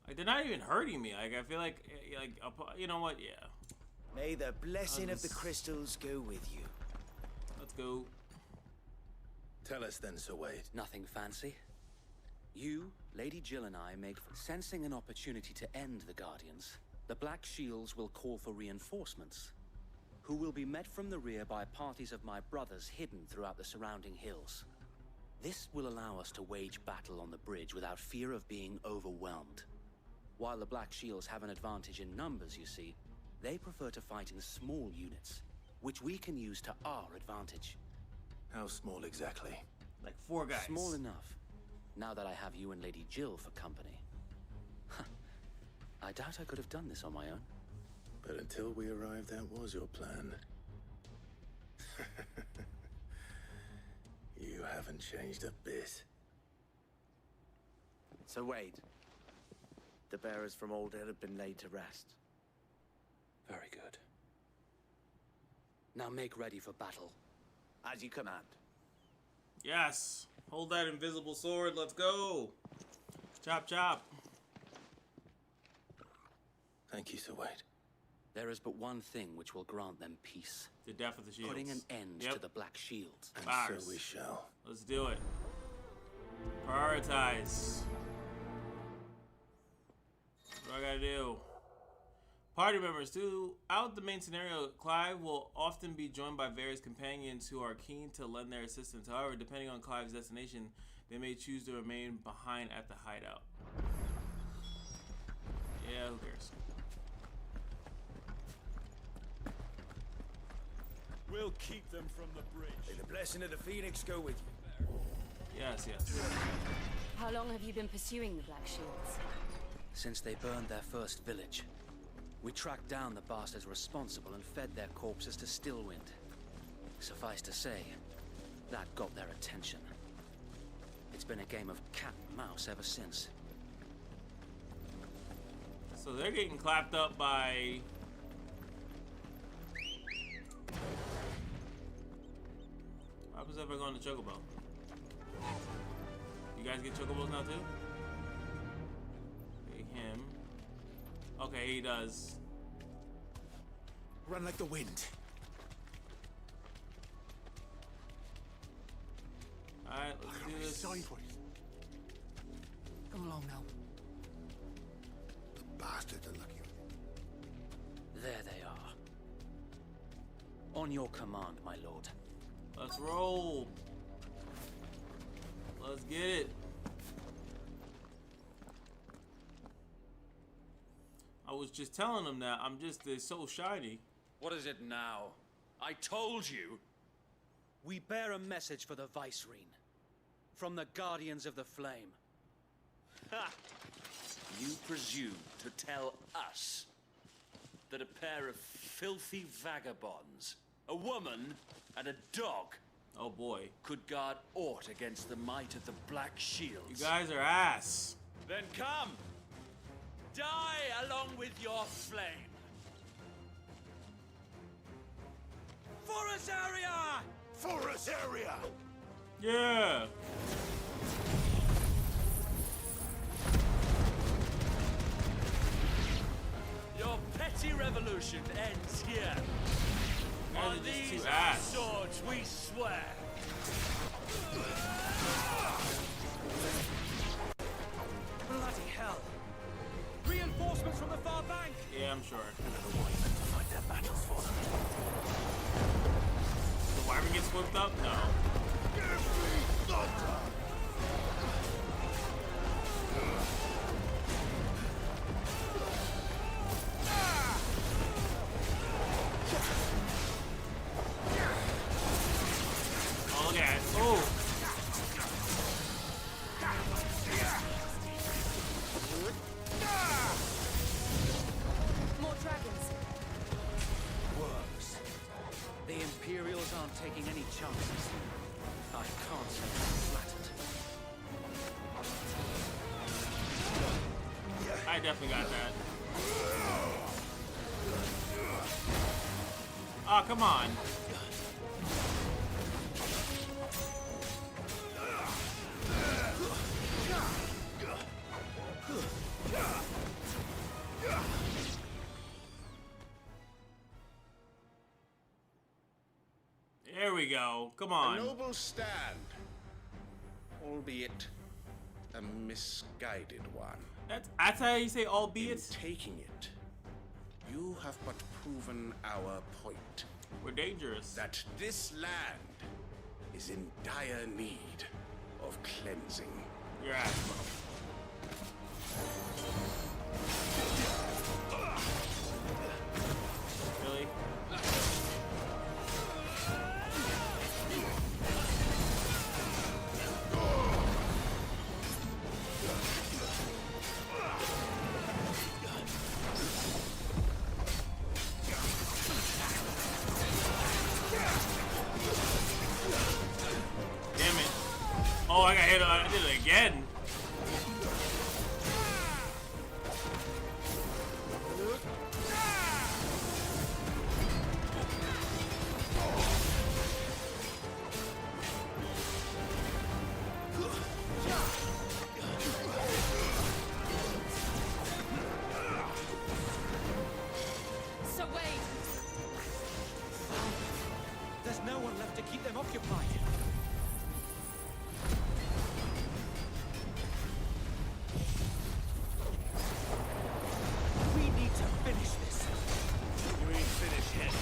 Like they're not even hurting me. Like I feel like you know what? Yeah. May the blessing of the crystals go with you. Let's go. Tell us then, Sir Wade. Nothing fancy. You, Lady Jill and I sensing an opportunity to end the Guardians, the Black Shields will call for reinforcements, who will be met from the rear by parties of my brothers hidden throughout the surrounding hills. This will allow us to wage battle on the bridge without fear of being overwhelmed. While the Black Shields have an advantage in numbers, you see, they prefer to fight in small units, which we can use to our advantage. How small exactly? Like 4 guys. Small enough, now that I have you and Lady Jill for company. I doubt I could have done this on my own. But until we arrived, that was your plan. You haven't changed a bit. So Wade, the bearers from Alder have been laid to rest. Very good. Now make ready for battle. As you command. Yes. Hold that invisible sword. Let's go. Chop, chop. Thank you, Sir Wade. There is but one thing which will grant them peace. The death of the shields. Putting an end to the Black Shields. And so we shall. Let's do it. Prioritize. What do I gotta do? Party members. Throughout the main scenario, Clive will often be joined by various companions who are keen to lend their assistance. However, depending on Clive's destination, they may choose to remain behind at the hideout. Yeah, who cares? We'll keep them from the bridge. May the blessing of the Phoenix go with you. Yes, yes. How long have you been pursuing the Black Shields? Since they burned their first village, we tracked down the bastards responsible and fed their corpses to Stillwind. Suffice to say, that got their attention. It's been a game of cat and mouse ever since. So they're getting clapped up by... What happens if I go on the chocobo? You guys get chocobos now too? Okay, him. Okay, he does. Run like the wind. Alright, let's do this. Come along now. The bastards are lucky. There they are. On your command, my lord. Let's roll. Let's get it. I was just telling them that they're so shiny. What is it now? I told you. We bear a message for the Vicereine. From the Guardians of the Flame. Ha! You presume to tell us that a pair of filthy vagabonds, a woman and a dog, oh boy, could guard aught against the might of the Black Shields? You guys are ass. Then come! Die along with your flame! For us area! For us area! Yeah! Your petty revolution ends here. On these swords we swear. Bloody hell! Reinforcements from the far bank! Yeah, I'm sure. Another warning to fight their battles for them. The wyvern gets flipped up? No. Give me thunder! Oh, look at it. Oh! More dragons. Works. The Imperials aren't taking any chances. I can't say I'm flattered. I definitely got that. Oh, come on. There we go. Come on. A noble stand, albeit a misguided one. That's how you say albeit? In taking it, you have but proven our point. We're dangerous. That this land is in dire need of cleansing. Your ass. Really? Oh, I got hit. I did it again. So wait. There's no one left to keep them occupied. We need to finish this. You ain't finished yet.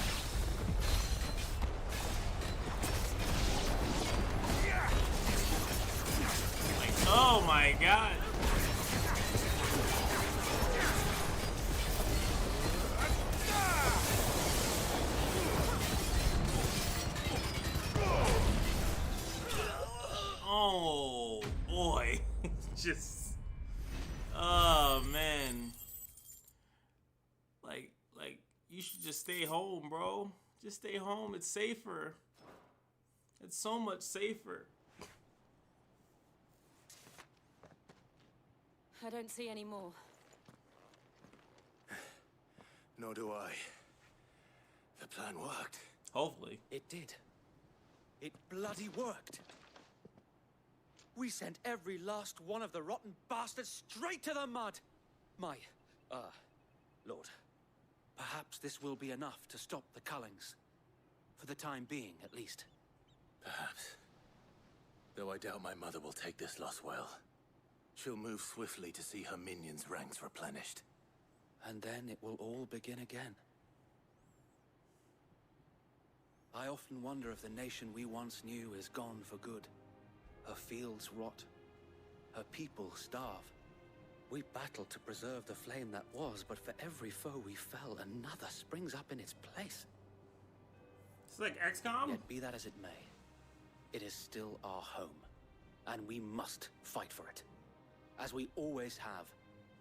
Oh my god. Oh boy. Just oh man. Like you should just stay home, bro. Just stay home. It's safer. It's so much safer. I don't see any more. Nor do I. The plan worked. Hopefully. It did. It bloody worked. We sent every last one of the rotten bastards straight to the mud. My, Lord, perhaps this will be enough to stop the Cullings. For the time being, at least. Perhaps. Though I doubt my mother will take this loss well. She'll move swiftly to see her minions' ranks replenished. And then it will all begin again. I often wonder if the nation we once knew is gone for good. Her fields rot. Her people starve. We battled to preserve the flame that was, but for every foe we fell, another springs up in its place. It's like XCOM? Yet be that as it may, it is still our home, and we must fight for it. As we always have,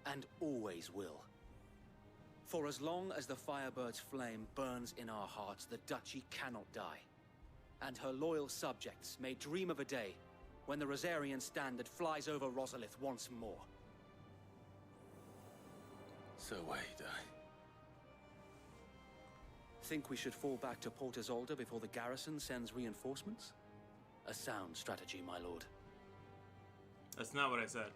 and always will. For as long as the Firebird's flame burns in our hearts, the Duchy cannot die. And her loyal subjects may dream of a day when the Rosarian standard flies over Rosalith once more. So wait, Think we should fall back to Port Isolde before the garrison sends reinforcements? A sound strategy, my lord. That's not what I said.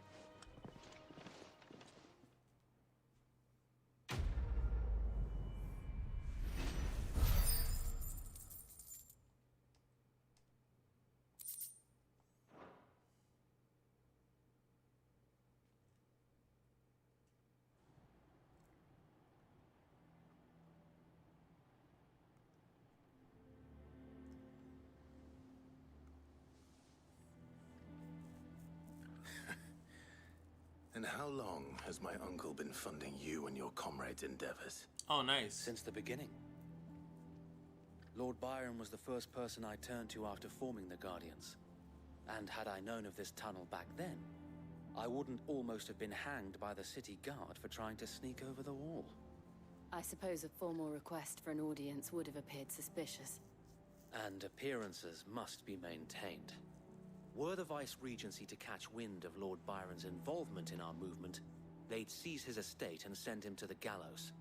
And how long has my uncle been funding you and your comrades' endeavors? Oh, nice. Since the beginning. Lord Byron was the first person I turned to after forming the Guardians. And had I known of this tunnel back then, I wouldn't almost have been hanged by the city guard for trying to sneak over the wall. I suppose a formal request for an audience would have appeared suspicious. And appearances must be maintained. Were the Vice-Regency to catch wind of Lord Byron's involvement in our movement, they'd seize his estate and send him to the gallows,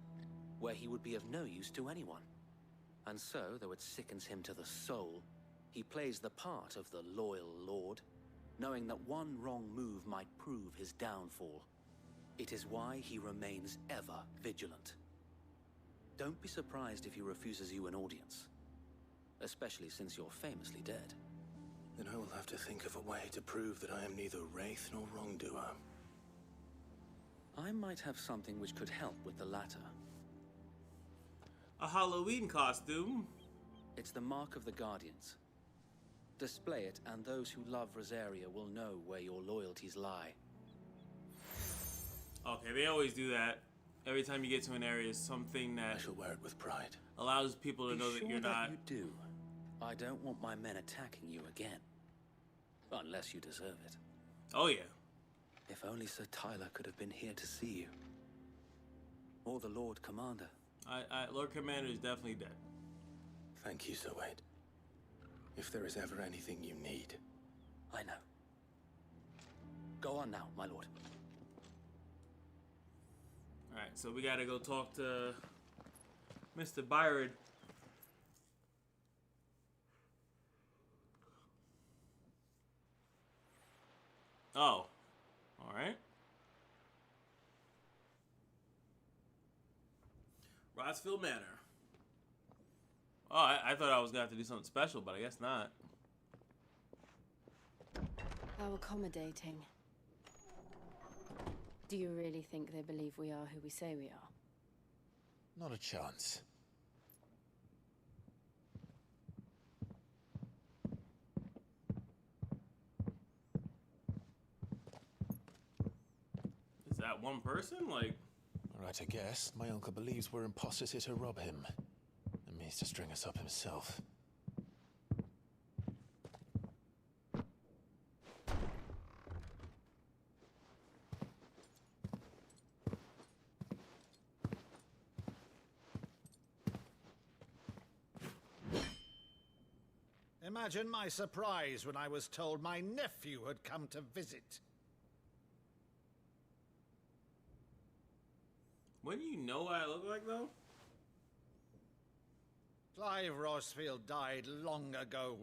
where he would be of no use to anyone. And so, though it sickens him to the soul, he plays the part of the loyal lord, knowing that one wrong move might prove his downfall. It is why he remains ever vigilant. Don't be surprised if he refuses you an audience, especially since you're famously dead. Then I will have to think of a way to prove that I am neither wraith nor wrongdoer. I might have something which could help with the latter. A Halloween costume? It's the mark of the Guardians. Display it, and those who love Rosaria will know where your loyalties lie. Okay, they always do that. Every time you get to an area, something that I shall wear it with pride. Allows people to know that you're not. You do. I don't want my men attacking you again. Unless you deserve it. Oh, yeah. If only Sir Tyler could have been here to see you. Or the Lord Commander. Lord Commander is definitely dead. Thank you, Sir Wade. If there is ever anything you need. I know. Go on now, my lord. Alright, so we gotta go talk to Mr. Byron. Oh. Alright. Rossfield Manor. Oh, I thought I was gonna have to do something special, but I guess not. How accommodating. Do you really think they believe we are who we say we are? Not a chance. Is that one person? Like... Right, I guess. My uncle believes we're imposters here to rob him. And means to string us up himself. Imagine my surprise when I was told my nephew had come to visit. When do you know what I look like, though? Clive Rossfield died long ago.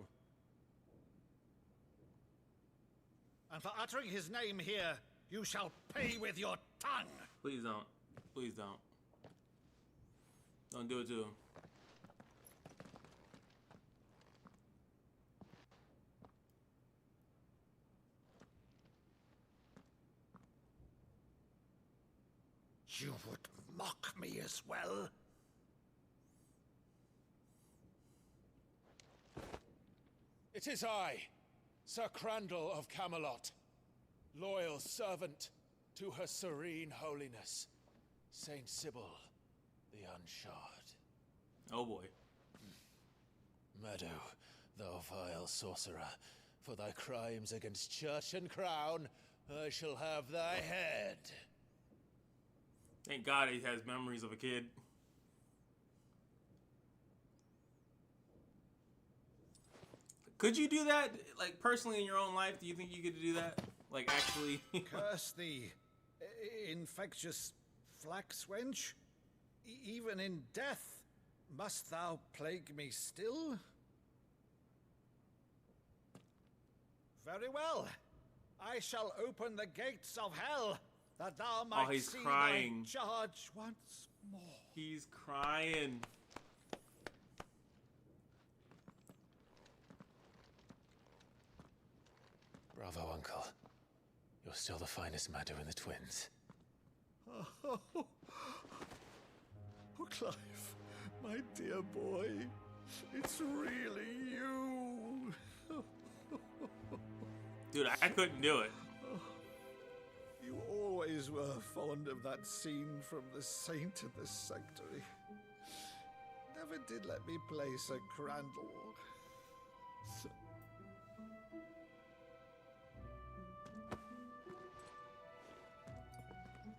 And for uttering his name here, you shall pay with your tongue! Please don't. Please don't. Don't do it to him. You would mock me as well? It is I, Sir Crandall of Camelot, loyal servant to Her Serene Holiness, Saint Sybil the Unshod. Oh boy. Meadow, thou vile sorcerer, for thy crimes against church and crown, I shall have thy head. Thank God he has memories of a kid. Could you do that, like, personally in your own life? Do you think you could do that? Like, actually? Curse thee, infectious flax wench. Even in death, must thou plague me still? Very well. I shall open the gates of hell, that thou might he's see crying. thy charge once more. He's crying. Bravo, Uncle. You're still the finest Meadow in the twins. Oh, Clive, my dear boy, it's really you. Dude, I couldn't do it. You always were fond of that scene from The Saint in the Sanctuary. Never did let me play Sir Crandall.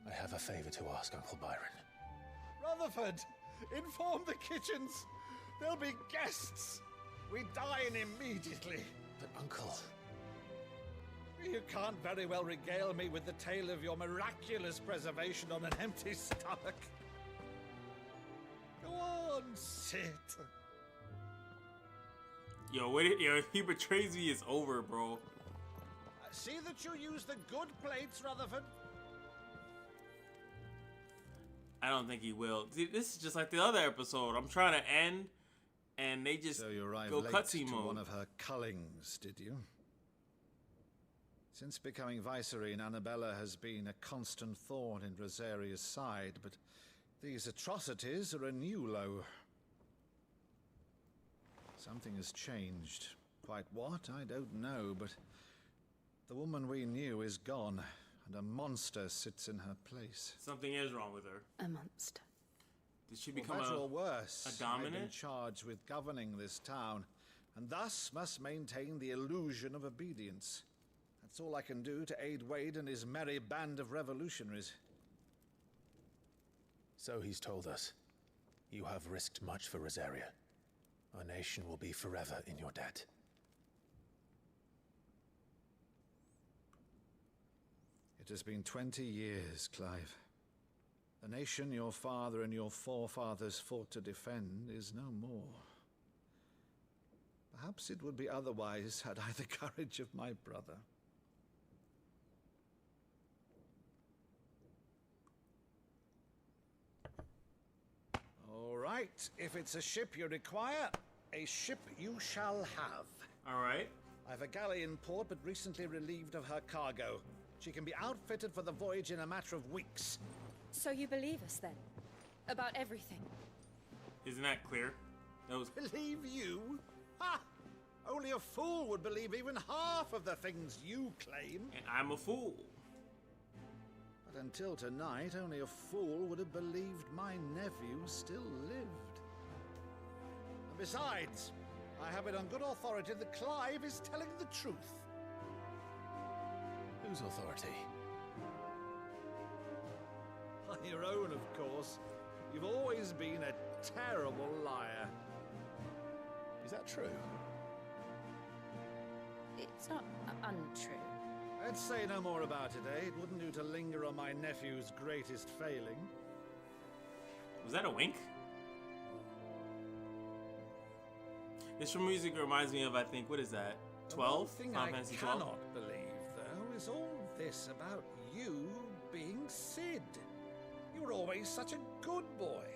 I have a favor to ask, Uncle Byron. Rutherford, inform the kitchens. There'll be guests. We dine immediately. But, Uncle... You can't very well regale me with the tale of your miraculous preservation on an empty stomach. Go on, sit. Yo, wait, yo, if he betrays me, it's over, bro. See that you use the good plates, Rutherford. I don't think he will. See, this is just like the other episode. I'm trying to end, and they just So you arrived go late cutscene to mode. one of her cullings, did you? Since becoming Vicereine, Annabella has been a constant thorn in Rosaria's side, but these atrocities are a new low. Something has changed. Quite what, I don't know, but the woman we knew is gone, and a monster sits in her place. Something is wrong with her. A monster. Did she Well, become better or worse, a dominant? I've been charged with governing this town, and thus must maintain the illusion of obedience. That's all I can do to aid Wade and his merry band of revolutionaries. So he's told us. You have risked much for Rosaria. Our nation will be forever in your debt. It has been 20 years, Clive. The nation your father and your forefathers fought to defend is no more. Perhaps it would be otherwise had I the courage of my brother. All right, if it's a ship you require, a ship you shall have. All right. I've a galley in port, but recently relieved of her cargo. She can be outfitted for the voyage in a matter of weeks. So you believe us then? About everything? Isn't that clear? That was... Believe you? Ha! Only a fool would believe even half of the things you claim. And I'm a fool. But until tonight, only a fool would have believed my nephew still lived. And besides, I have it on good authority that Clive is telling the truth. Whose authority? On your own, of course. You've always been a terrible liar. Is that true? It's not untrue. Let's say no more about it, eh? It wouldn't do to linger on my nephew's greatest failing. Was that a wink? This music reminds me of, I think, what is that? 12? The thing Final I Fantasy 12? cannot believe, though, is all this about you being Sid. You were always such a good boy,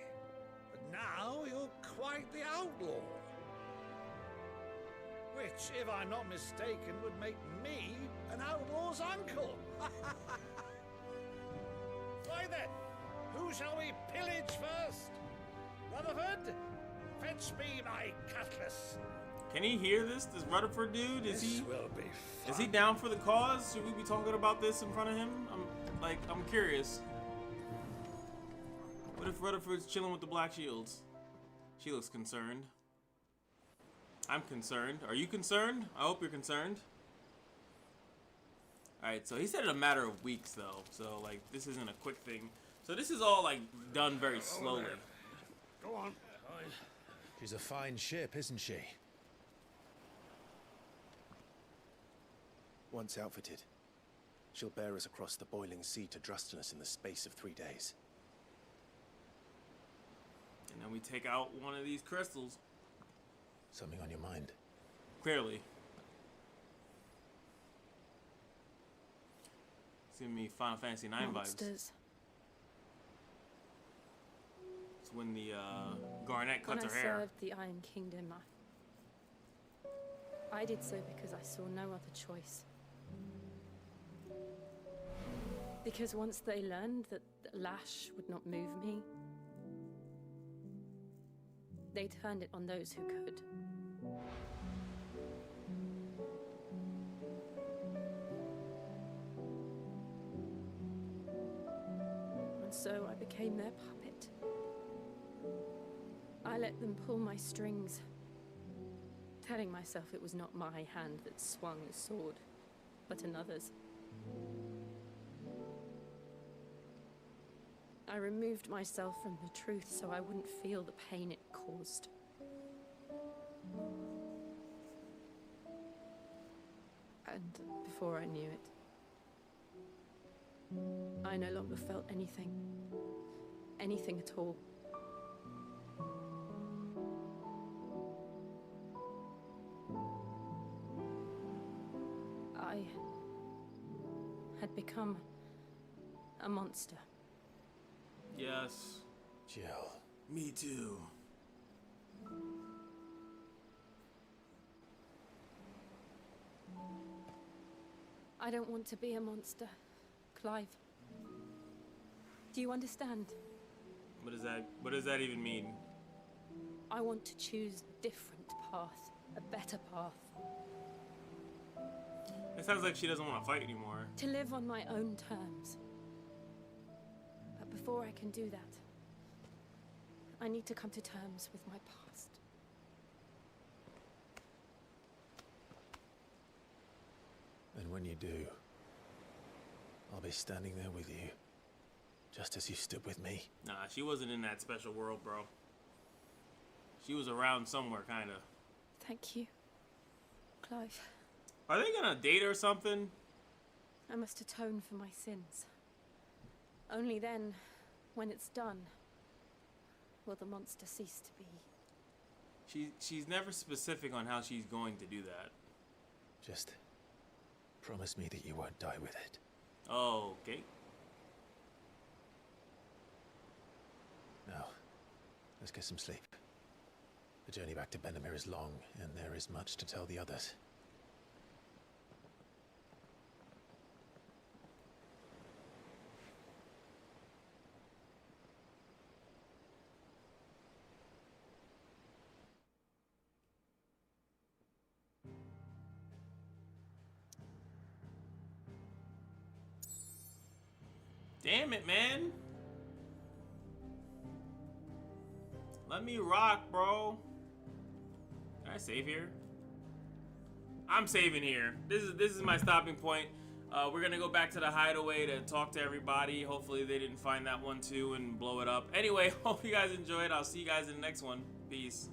but now you're quite the outlaw. Which, if I'm not mistaken, would make me an outlaw's uncle. Why then, who shall we pillage first? Rutherford, fetch me my cutlass. Can he hear this? This Rutherford dude? This will be fun. Is he down for the cause? Should we be talking about this in front of him? I'm curious. What if Rutherford's chilling with the Black Shields? She looks concerned. I'm concerned. Are you concerned? I hope you're concerned. Alright, so he said in a matter of weeks, though. So, like, this isn't a quick thing. So this is all, like, done very slowly. Go on. She's a fine ship, isn't she? Once outfitted, she'll bear us across the boiling sea to Drustenus in the space of 3 days. And then we take out one of these crystals. Something on your mind? Clearly. It's giving me Final Fantasy IX vibes. Monsters. It's when the Garnet cuts her When I hair. served the Iron Kingdom, I did so because I saw no other choice. Because once they learned that the lash would not move me, they turned it on those who could. And so I became their puppet. I let them pull my strings, telling myself it was not my hand that swung the sword, but another's. I removed myself from the truth so I wouldn't feel the pain it caused. And before I knew it, I no longer felt anything. Anything at all. I had become a monster. Yes. Jill. Me too. I don't want to be a monster, Clive. Do you understand? What does that even mean? I want to choose a different path, a better path. It sounds like she doesn't want to fight anymore. To live on my own terms. But before I can do that, I need to come to terms with my past. And when you do, I'll be standing there with you, just as you stood with me. Nah, she wasn't in that special world, bro. She was around somewhere, kind of. Thank you, Clive. Are they gonna date or something? I must atone for my sins. Only then, when it's done, will the monster cease to be. She's never specific on how she's going to do that. Just promise me that you won't die with it. Oh, okay. Now, let's get some sleep. The journey back to Benamir is long, and there is much to tell the others. Damn it, man. Let me rock, bro. Can I save here? I'm saving here. This is my stopping point. We're gonna go back to the hideaway to talk to everybody. Hopefully they didn't find that one too and blow it up. Anyway, hope you guys enjoyed. I'll see you guys in the next one. Peace.